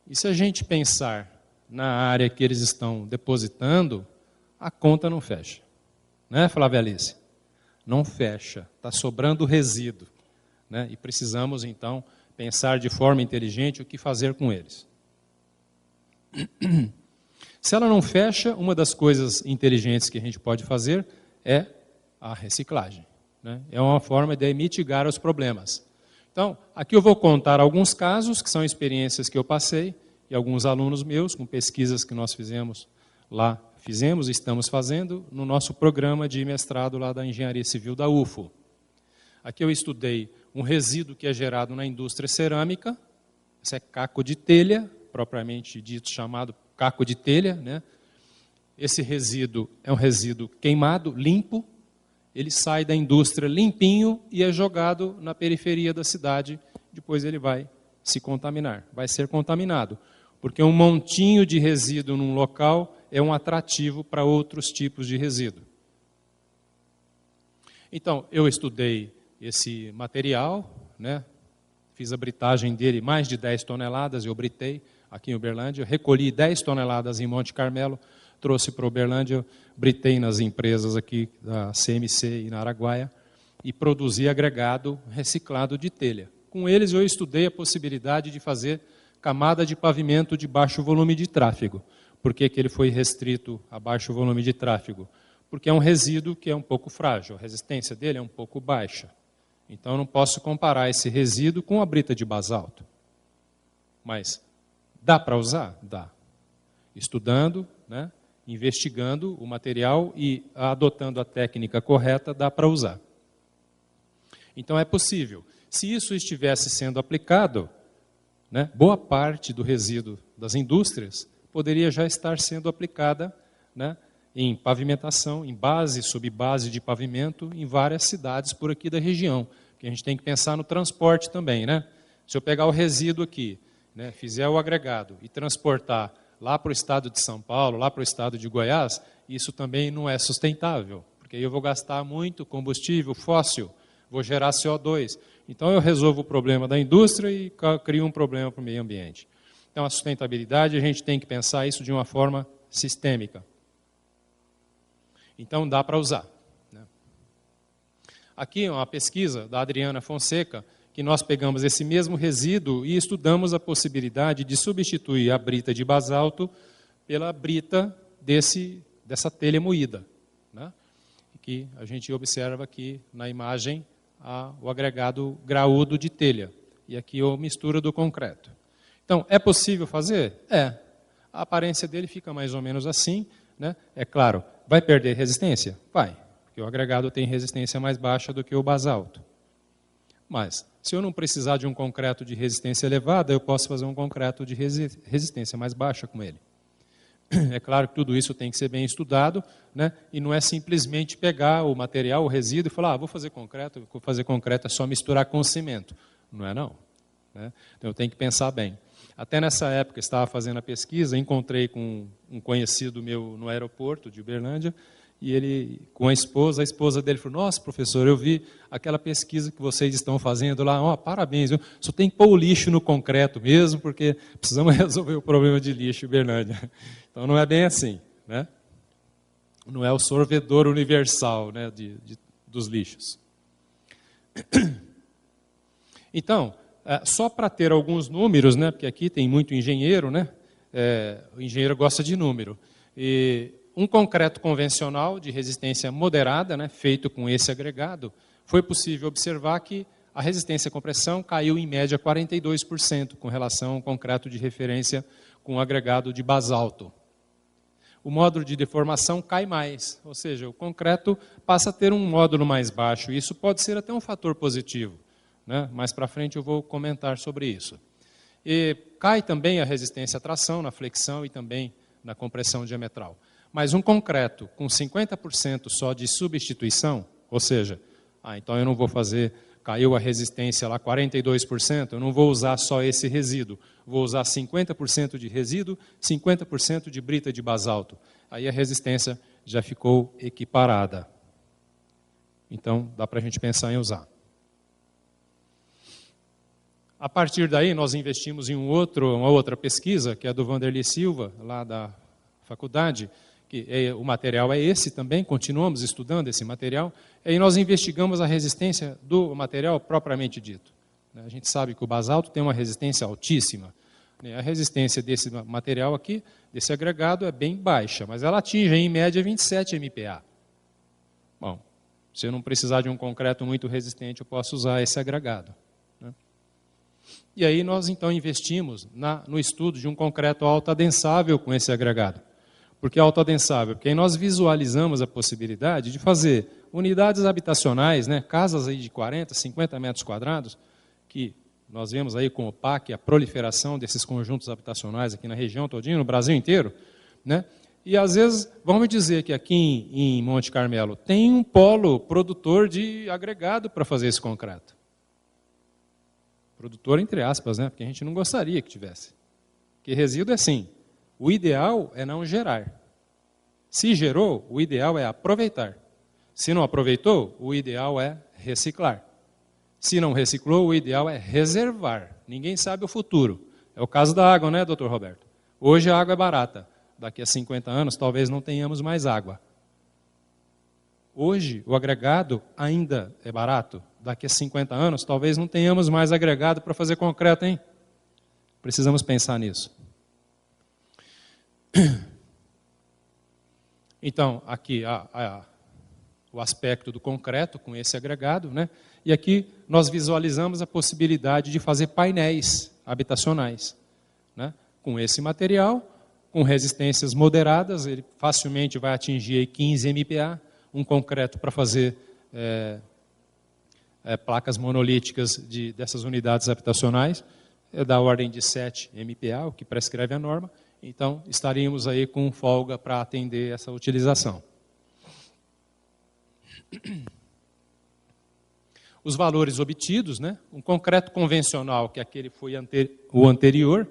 [SPEAKER 2] E se a gente pensar na área que eles estão depositando, a conta não fecha. Né, Flávia Alice? Não fecha. Está sobrando resíduo. Né, e precisamos, então, pensar de forma inteligente o que fazer com eles. Se ela não fecha, uma das coisas inteligentes que a gente pode fazer é a reciclagem. Né? É uma forma de mitigar os problemas. Então, aqui eu vou contar alguns casos, que são experiências que eu passei, e alguns alunos meus, com pesquisas que nós fizemos e estamos fazendo, no nosso programa de mestrado lá da Engenharia Civil da UFO. Aqui eu estudei um resíduo que é gerado na indústria cerâmica, esse é caco de telha, propriamente dito chamado caco de telha, né? Esse resíduo é um resíduo queimado, limpo, ele sai da indústria limpinho e é jogado na periferia da cidade, depois ele vai se contaminar, vai ser contaminado, porque um montinho de resíduo num local é um atrativo para outros tipos de resíduo. Então, eu estudei esse material, né? Fiz a britagem dele, mais de 10 toneladas, eu britei aqui em Uberlândia, recolhi 10 toneladas em Monte Carmelo, trouxe para Uberlândia, britei nas empresas aqui da CMC e na Araguaia e produzi agregado reciclado de telha. Com eles eu estudei a possibilidade de fazer camada de pavimento de baixo volume de tráfego. Por que ele foi restrito a baixo volume de tráfego? Porque é um resíduo que é um pouco frágil, a resistência dele é um pouco baixa. Então eu não posso comparar esse resíduo com a brita de basalto. Mas dá para usar? Dá. Estudando, né, investigando o material e adotando a técnica correta, dá para usar. Então é possível. Se isso estivesse sendo aplicado, né, boa parte do resíduo das indústrias poderia já estar sendo aplicada, né, em pavimentação, em base, subbase de pavimento, em várias cidades por aqui da região. Porque a gente tem que pensar no transporte também, né? Se eu pegar o resíduo aqui, né, fizer o agregado e transportar lá para o estado de São Paulo, lá para o estado de Goiás, isso também não é sustentável, porque aí eu vou gastar muito combustível fóssil, vou gerar CO2. Então eu resolvo o problema da indústria e crio um problema para o meio ambiente. Então a sustentabilidade, a gente tem que pensar isso de uma forma sistêmica. Então dá para usar. Né? Aqui é uma pesquisa da Adriana Fonseca, que nós pegamos esse mesmo resíduo e estudamos a possibilidade de substituir a brita de basalto pela brita dessa telha moída. Né? Que a gente observa aqui na imagem o agregado graúdo de telha. E aqui a mistura do concreto. Então, é possível fazer? É. A aparência dele fica mais ou menos assim. Né? É claro, vai perder resistência? Vai, porque o agregado tem resistência mais baixa do que o basalto. Mas, se eu não precisar de um concreto de resistência elevada, eu posso fazer um concreto de resistência mais baixa com ele. É claro que tudo isso tem que ser bem estudado, né? E não é simplesmente pegar o material, o resíduo, e falar, vou fazer concreto é só misturar com cimento. Não é não. Né? Então eu tenho que pensar bem. Até nessa época, estava fazendo a pesquisa, encontrei com um conhecido meu no aeroporto de Uberlândia, e ele, com a esposa dele falou, nossa, professor, eu vi aquela pesquisa que vocês estão fazendo lá, parabéns, viu? Só tem que pôr o lixo no concreto mesmo, porque precisamos resolver o problema de lixo em Uberlândia. Então não é bem assim, né? Não é o sorvedor universal, né, dos lixos. Então, só para ter alguns números, né, porque aqui tem muito engenheiro, né? O engenheiro gosta de número. E um concreto convencional de resistência moderada, né, feito com esse agregado, foi possível observar que a resistência à compressão caiu em média 42% com relação ao concreto de referência com agregado de basalto. O módulo de deformação cai mais, ou seja, o concreto passa a ter um módulo mais baixo, e isso pode ser até um fator positivo. Né? Mais para frente eu vou comentar sobre isso. E cai também a resistência à tração, na flexão e também na compressão diametral. Mas um concreto com 50% só de substituição, ou seja, então eu não vou fazer, caiu a resistência lá 42%, eu não vou usar só esse resíduo, vou usar 50% de resíduo, 50% de brita de basalto. Aí a resistência já ficou equiparada. Então, dá para a gente pensar em usar. A partir daí, nós investimos em uma outra pesquisa, que é do Vanderlei Silva, lá da faculdade, que o material é esse também, continuamos estudando esse material, e nós investigamos a resistência do material propriamente dito. A gente sabe que o basalto tem uma resistência altíssima. A resistência desse material aqui, desse agregado, é bem baixa, mas ela atinge, em média, 27 MPa. Bom, se eu não precisar de um concreto muito resistente, eu posso usar esse agregado. E aí nós, então, investimos no estudo de um concreto autoadensável com esse agregado. Por que autoadensável? Porque aí nós visualizamos a possibilidade de fazer unidades habitacionais, casas aí de 40, 50 metros quadrados, que nós vemos aí com o PAC a proliferação desses conjuntos habitacionais aqui na região todinha, no Brasil inteiro. E, às vezes, vamos dizer que aqui em Monte Carmelo tem um polo produtor de agregado para fazer esse concreto. Produtor entre aspas, porque a gente não gostaria que tivesse. Porque resíduo é assim, o ideal é não gerar. Se gerou, o ideal é aproveitar. Se não aproveitou, o ideal é reciclar. Se não reciclou, o ideal é reservar. Ninguém sabe o futuro. É o caso da água, doutor Roberto? Hoje a água é barata. Daqui a 50 anos, talvez não tenhamos mais água. Hoje, o agregado ainda é barato. Daqui a 50 anos, talvez não tenhamos mais agregado para fazer concreto, hein? Precisamos pensar nisso. Então, aqui o aspecto do concreto com esse agregado, E aqui nós visualizamos a possibilidade de fazer painéis habitacionais, com esse material, com resistências moderadas, ele facilmente vai atingir aí 15 MPa, um concreto para fazer placas monolíticas dessas unidades habitacionais, é da ordem de 7 MPa, o que prescreve a norma. Então, estaríamos aí com folga para atender essa utilização. Os valores obtidos, um concreto convencional, que aquele foi o anterior,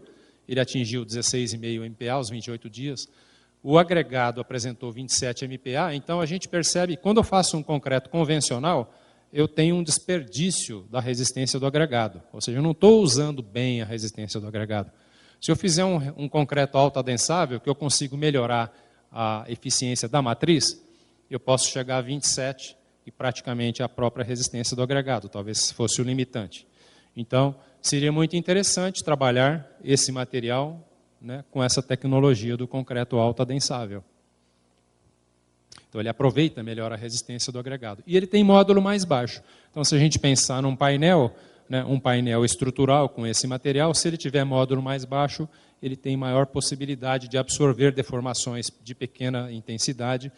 [SPEAKER 2] ele atingiu 16,5 MPa aos 28 dias. O agregado apresentou 27 MPa, então a gente percebe que quando eu faço um concreto convencional, eu tenho um desperdício da resistência do agregado. Ou seja, eu não estou usando bem a resistência do agregado. Se eu fizer um concreto autoadensável, que eu consigo melhorar a eficiência da matriz, eu posso chegar a 27 e praticamente a própria resistência do agregado, talvez fosse o limitante. Então, seria muito interessante trabalhar esse material com essa tecnologia do concreto autoadensável. Então, ele aproveita melhor a resistência do agregado. E ele tem módulo mais baixo. Então, se a gente pensar num painel, um painel estrutural com esse material, se ele tiver módulo mais baixo, ele tem maior possibilidade de absorver deformações de pequena intensidade,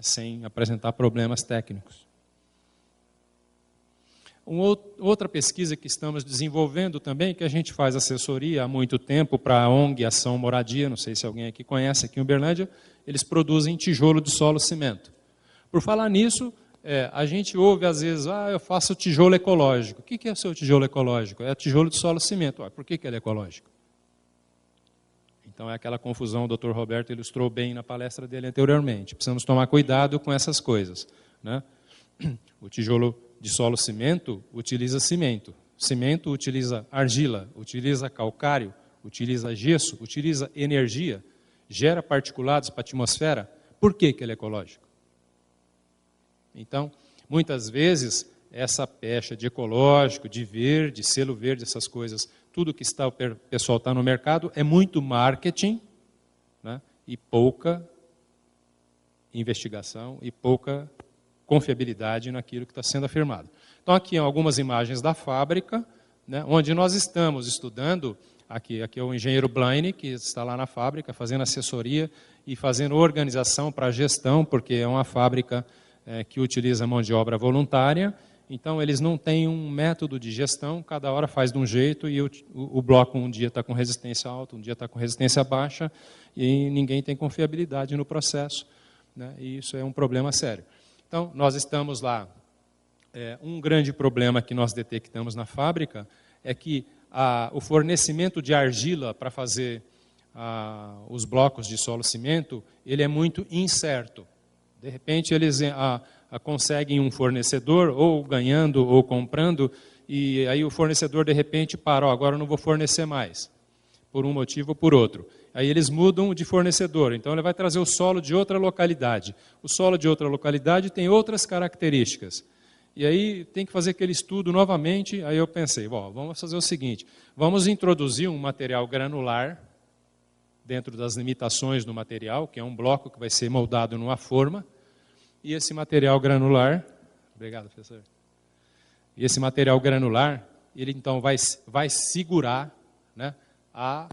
[SPEAKER 2] sem apresentar problemas técnicos. Outra pesquisa que estamos desenvolvendo também, que a gente faz assessoria há muito tempo para a ONG Ação Moradia, não sei se alguém aqui conhece, aqui em Uberlândia, eles produzem tijolo de solo cimento. Por falar nisso, a gente ouve às vezes, eu faço tijolo ecológico. O que é o seu tijolo ecológico? É tijolo de solo cimento. Por que ele é ecológico? Então é aquela confusão, o Dr. Roberto ilustrou bem na palestra dele anteriormente. Precisamos tomar cuidado com essas coisas. O tijolo de solo cimento utiliza cimento. Cimento utiliza argila, utiliza calcário, utiliza gesso, utiliza energia, gera particulados para a atmosfera. Por que ele é ecológico? Então, muitas vezes, essa pecha de ecológico, de verde, selo verde, essas coisas, tudo que o pessoal está no mercado é muito marketing, e pouca investigação e pouca confiabilidade naquilo que está sendo afirmado. Então, aqui algumas imagens da fábrica, onde nós estamos estudando, aqui é o engenheiro Blaine, que está lá na fábrica, fazendo assessoria e fazendo organização para a gestão, porque é uma fábrica que utiliza mão de obra voluntária, então eles não têm um método de gestão, cada hora faz de um jeito, e o bloco um dia está com resistência alta, um dia está com resistência baixa, e ninguém tem confiabilidade no processo, e isso é um problema sério. Então, nós estamos lá. Um grande problema que nós detectamos na fábrica é que o fornecimento de argila para fazer os blocos de solo cimento, ele é muito incerto. De repente, eles conseguem um fornecedor, ou ganhando ou comprando, e aí o fornecedor, de repente, para, agora eu não vou fornecer mais, por um motivo ou por outro. Aí eles mudam de fornecedor, então ele vai trazer o solo de outra localidade. O solo de outra localidade tem outras características. E aí tem que fazer aquele estudo novamente. Aí eu pensei, bom, vamos fazer o seguinte, vamos introduzir um material granular dentro das limitações do material, que é um bloco que vai ser moldado numa forma, e esse material granular, obrigado, professor. E esse material granular, ele então vai segurar, né, a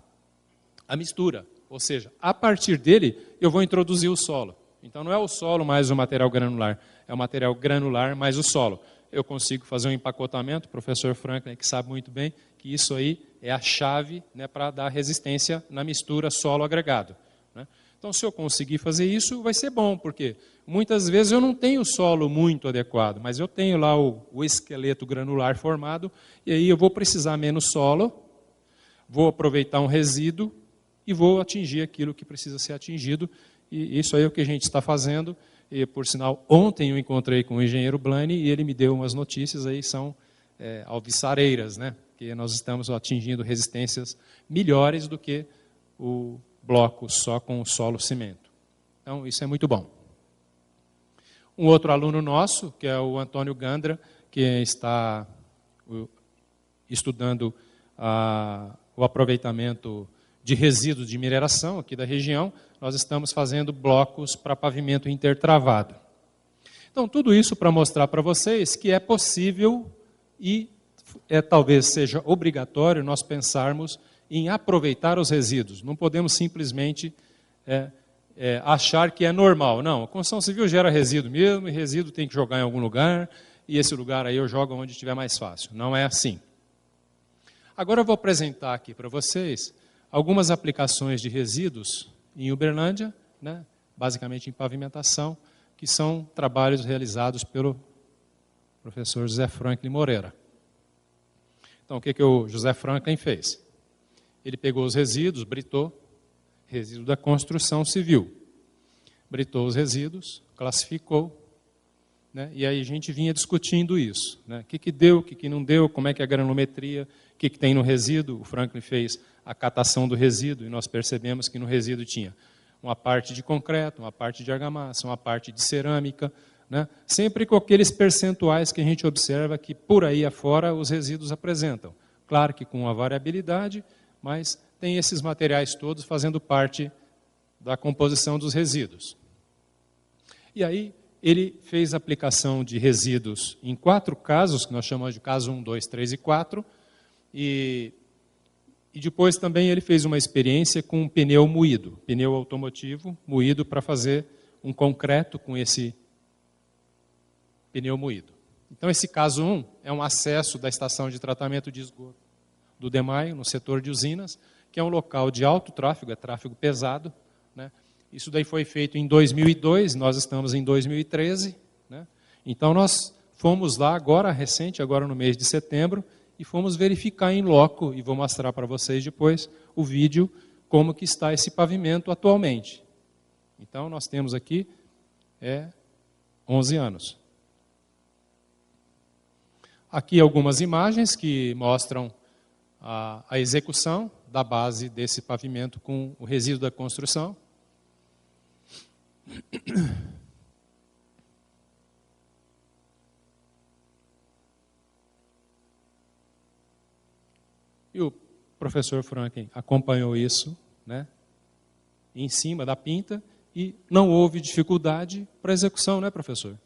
[SPEAKER 2] mistura. Ou seja, a partir dele, eu vou introduzir o solo. Então não é o solo mais o material granular, é o material granular mais o solo. Eu consigo fazer um empacotamento, o professor Franklin, que sabe muito bem, que isso aí é a chave, né, para dar resistência na mistura solo-agregado. Né? Então, se eu conseguir fazer isso, vai ser bom, porque muitas vezes eu não tenho solo muito adequado, mas eu tenho lá o esqueleto granular formado, e aí eu vou precisar menos solo, vou aproveitar um resíduo e vou atingir aquilo que precisa ser atingido. E isso aí é o que a gente está fazendo. E, por sinal, ontem eu encontrei com o engenheiro Blani e ele me deu umas notícias aí, são alvissareiras, né? Que nós estamos atingindo resistências melhores do que o bloco só com o solo cimento. Então, isso é muito bom. Um outro aluno nosso, que é o Antônio Gandra, que está estudando o aproveitamento de resíduos de mineração aqui da região, nós estamos fazendo blocos para pavimento intertravado. Então, tudo isso para mostrar para vocês que é possível e talvez seja obrigatório nós pensarmos em aproveitar os resíduos. Não podemos simplesmente achar que é normal. Não, a construção civil gera resíduo mesmo, e resíduo tem que jogar em algum lugar, e esse lugar aí eu jogo onde estiver mais fácil. Não é assim. Agora eu vou apresentar aqui para vocês algumas aplicações de resíduos em Uberlândia, né, basicamente em pavimentação, que são trabalhos realizados pelo professor José Franklin Moreira. Então, o que o José Franklin fez? Ele pegou os resíduos, britou, resíduo da construção civil, britou os resíduos, classificou, né, e aí a gente vinha discutindo isso. Né, o que deu, o que não deu, como é que é a granulometria, o que tem no resíduo. O Franklin fez a catação do resíduo e nós percebemos que no resíduo tinha uma parte de concreto, uma parte de argamassa, uma parte de cerâmica, né? Sempre com aqueles percentuais que a gente observa que por aí afora os resíduos apresentam. Claro que com uma variabilidade, mas tem esses materiais todos fazendo parte da composição dos resíduos. E aí ele fez a aplicação de resíduos em 4 casos, que nós chamamos de caso 1, 2, 3 e 4, e depois também ele fez uma experiência com um pneu moído, pneu automotivo moído para fazer um concreto com esse pneu moído. Então esse caso 1 é um acesso da estação de tratamento de esgoto do DEMAI, no setor de usinas, que é um local de alto tráfego, é tráfego pesado. Né? Isso daí foi feito em 2002, nós estamos em 2013. Né? Então nós fomos lá agora, recente, agora no mês de setembro, e fomos verificar em loco, e vou mostrar para vocês depois o vídeo, como que está esse pavimento atualmente. Então, nós temos aqui 11 anos. Aqui algumas imagens que mostram a execução da base desse pavimento com o resíduo da construção. E o professor Franklin acompanhou isso, né, em cima da pinta, e não houve dificuldade para a execução, né, professor?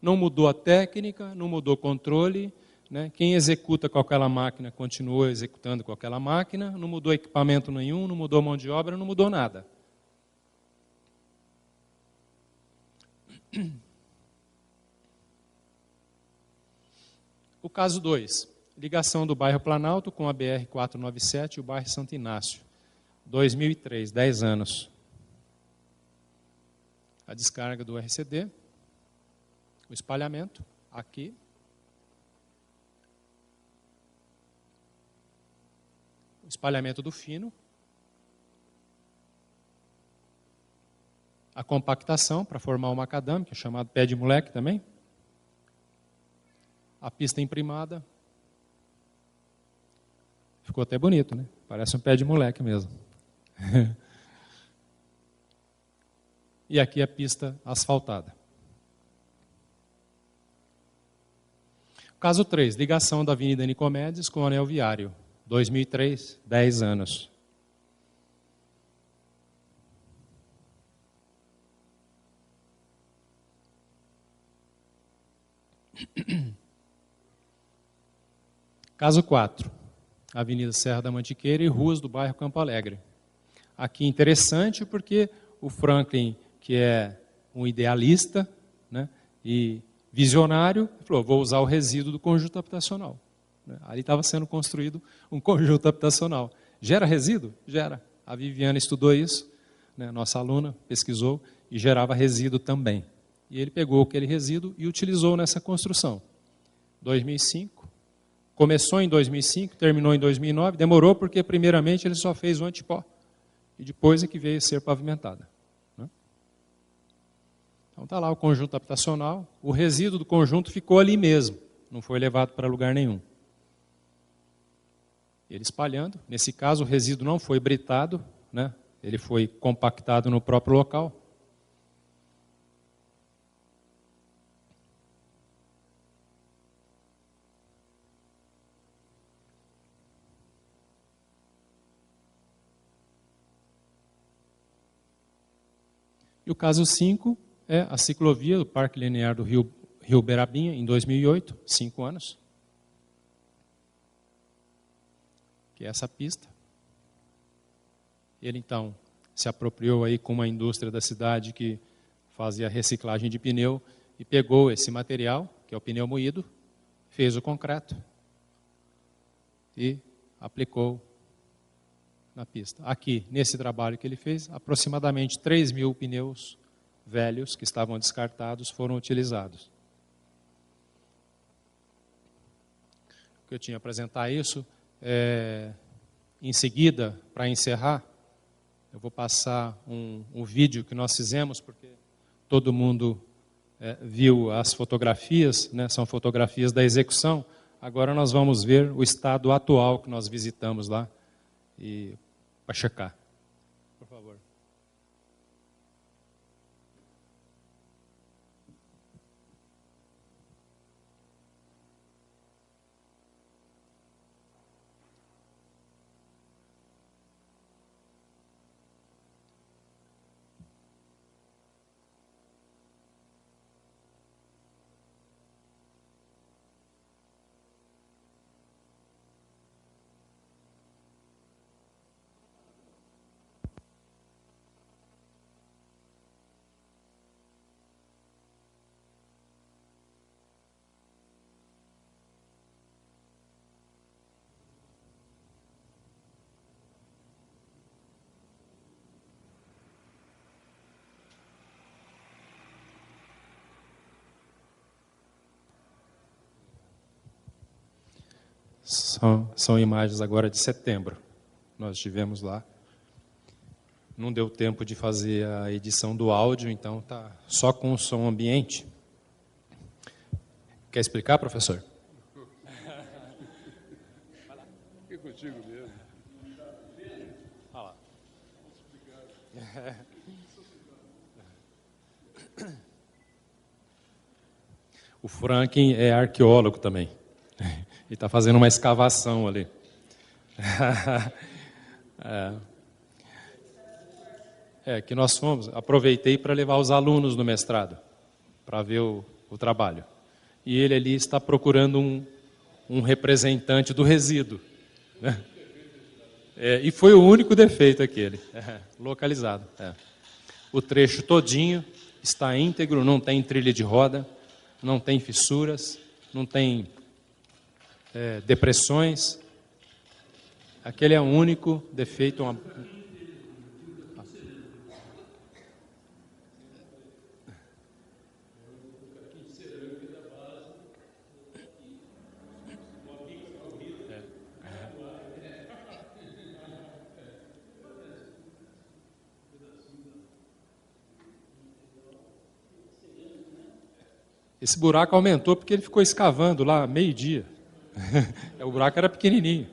[SPEAKER 2] Não mudou a técnica, não mudou o controle, né? Quem executa com aquela máquina continua executando com aquela máquina, não mudou equipamento nenhum, não mudou mão de obra, não mudou nada. O caso 2. Ligação do bairro Planalto com a BR-497 e o bairro Santo Inácio. 2003, 10 anos. A descarga do RCD, o espalhamento, aqui. O espalhamento do fino. a compactação para formar o macadame, que é chamado pé de moleque também. A pista imprimada. Ficou até bonito, né? Parece um pé de moleque mesmo. E aqui a pista asfaltada. Caso 3, ligação da Avenida Nicomedes com o anel viário. 2003, 10 anos. Caso 4, Avenida Serra da Mantiqueira e ruas do bairro Campo Alegre. Aqui interessante porque o Franklin, que é um idealista, né, e visionário, falou, vou usar o resíduo do conjunto habitacional. Ali estava sendo construído um conjunto habitacional. Gera resíduo? Gera. A Viviana estudou isso, né, nossa aluna pesquisou, e gerava resíduo também. E ele pegou aquele resíduo e utilizou nessa construção. 2005, começou em 2005, terminou em 2009, demorou porque primeiramente ele só fez o antipó, e depois é que veio a ser pavimentada. Né? Então está lá o conjunto habitacional, o resíduo do conjunto ficou ali mesmo, não foi levado para lugar nenhum. Ele espalhando, nesse caso o resíduo não foi britado, né? Ele foi compactado no próprio local. E o caso 5 é a ciclovia do Parque Linear do Rio Berabinha, em 2008, 5 anos. Que é essa pista. Ele, então, se apropriou aí com uma indústria da cidade que fazia reciclagem de pneu e pegou esse material, que é o pneu moído, fez o concreto e aplicou na pista. Aqui, nesse trabalho que ele fez, aproximadamente 3.000 pneus velhos que estavam descartados foram utilizados. O que eu tinha a apresentar isso. Em seguida, para encerrar, eu vou passar um vídeo que nós fizemos, porque todo mundo viu as fotografias, né, são fotografias da execução. Agora nós vamos ver o estado atual que nós visitamos lá, e para checar. Por favor. São imagens agora de setembro. Nós estivemos lá. Não deu tempo de fazer a edição do áudio, então está só com o som ambiente. Quer explicar, professor?
[SPEAKER 3] É contigo mesmo.
[SPEAKER 2] Olha lá. O Franklin é arqueólogo também. Ele está fazendo uma escavação ali. Que nós fomos, aproveitei para levar os alunos do mestrado, para ver o trabalho. E ele ali está procurando um representante do resíduo. Né? E foi o único defeito aquele, localizado. O trecho todinho está íntegro, não tem trilha de roda, não tem fissuras, não tem depressões. Aquele é o único defeito. Esse buraco aumentou porque ele ficou escavando lá meio-dia. O buraco era pequenininho.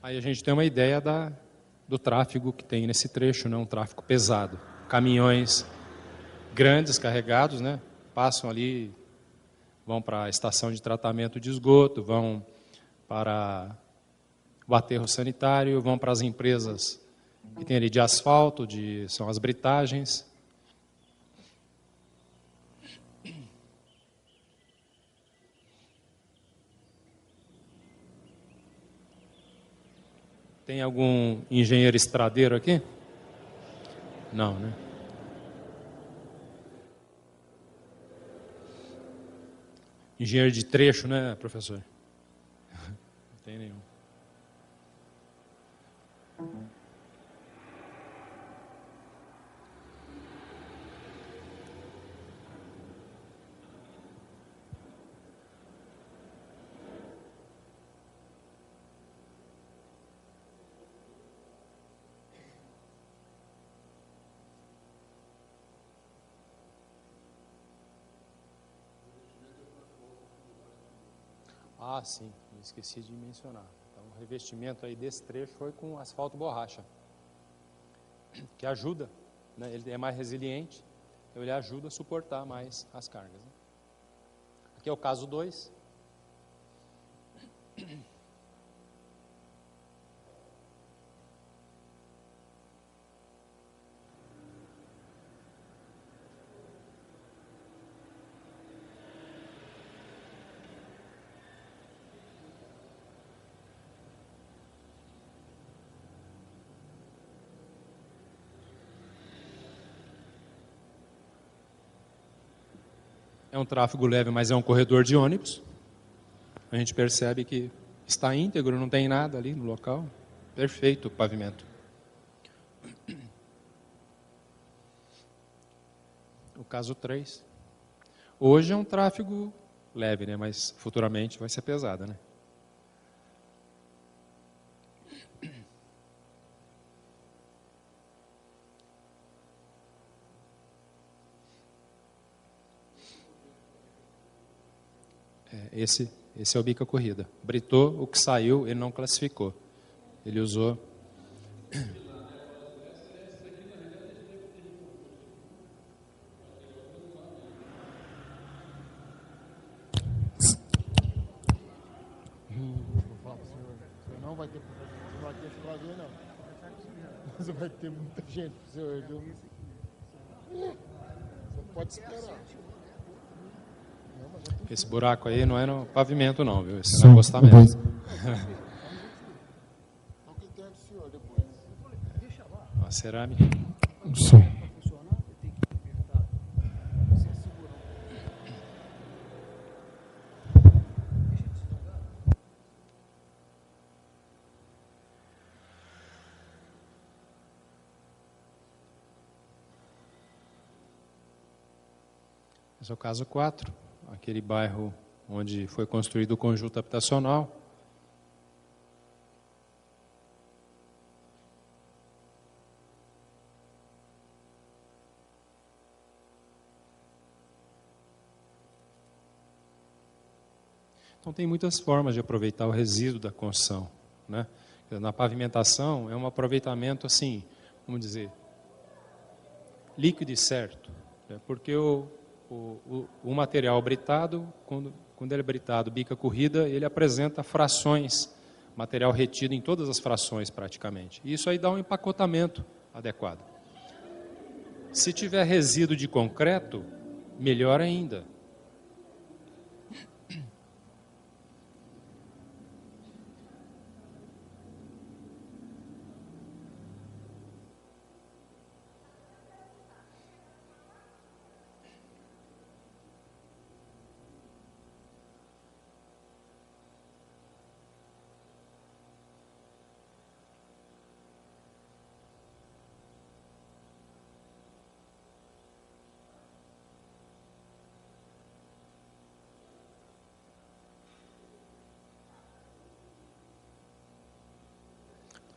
[SPEAKER 2] Aí a gente tem uma ideia do tráfego que tem nesse trecho, né? Um tráfego pesado. Caminhões grandes, carregados, né? Passam ali, vão para a estação de tratamento de esgoto, vão para o aterro sanitário, vão para as empresas que tem ali de asfalto, são as britagens. Tem algum engenheiro estradeiro aqui? Não, né? Engenheiro de trecho, né, professor? Não tem nenhum. Ah, sim, eu esqueci de mencionar. Então, o revestimento aí desse trecho foi com asfalto borracha, que ajuda, né? Ele é mais resiliente, então ele ajuda a suportar mais as cargas, né? Aqui é o caso 2. É um tráfego leve, mas é um corredor de ônibus. A gente percebe que está íntegro, não tem nada ali no local. Perfeito o pavimento. O caso 3. Hoje é um tráfego leve, né? Mas futuramente vai ser pesado, né? Esse é o bica corrida. Britou, o que saiu, ele não classificou. Ele usou...
[SPEAKER 4] Não vai ter prazer, não. Mas vai ter muita gente. Você pode esperar.
[SPEAKER 2] Esse buraco aí não é no pavimento, não, viu? Esse é no acostamento. Uma cerâmica.
[SPEAKER 4] Sim.
[SPEAKER 2] Esse é o caso 4, aquele bairro onde foi construído o conjunto habitacional. Então tem muitas formas de aproveitar o resíduo da construção, né? Na pavimentação é um aproveitamento assim, vamos dizer, líquido e certo, né? Porque o material britado, quando ele é britado, bica corrida, ele apresenta frações, material retido em todas as frações praticamente. E isso aí dá um empacotamento adequado. Se tiver resíduo de concreto, melhor ainda.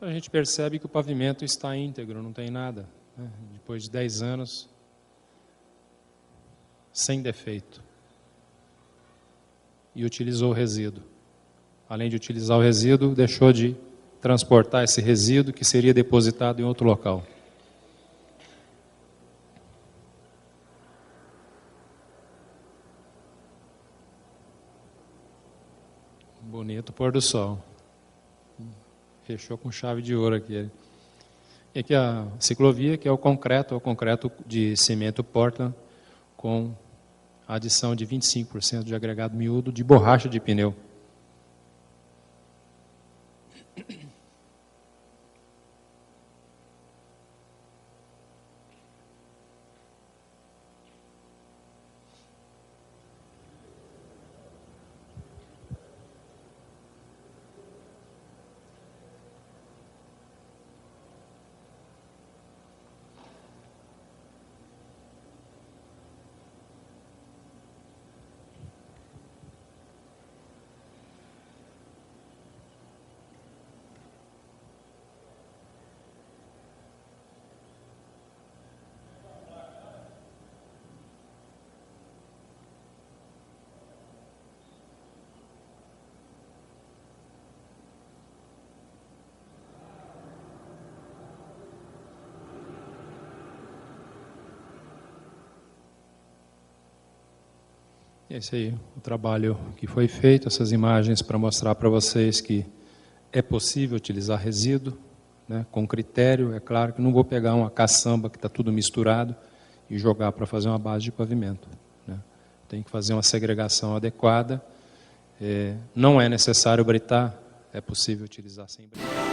[SPEAKER 2] A gente percebe que o pavimento está íntegro, não tem nada, né? Depois de 10 anos, sem defeito. E utilizou o resíduo. Além de utilizar o resíduo, deixou de transportar esse resíduo que seria depositado em outro local. Bonito pôr do sol. Fechou com chave de ouro aqui. E aqui a ciclovia, que é o concreto de cimento Portland, com adição de 25% de agregado miúdo de borracha de pneu. Esse aí, o trabalho que foi feito, essas imagens para mostrar para vocês que é possível utilizar resíduo, né, com critério. É claro que não vou pegar uma caçamba que está tudo misturado e jogar para fazer uma base de pavimento, né. Tem que fazer uma segregação adequada. Não é necessário britar, é possível utilizar sem britar.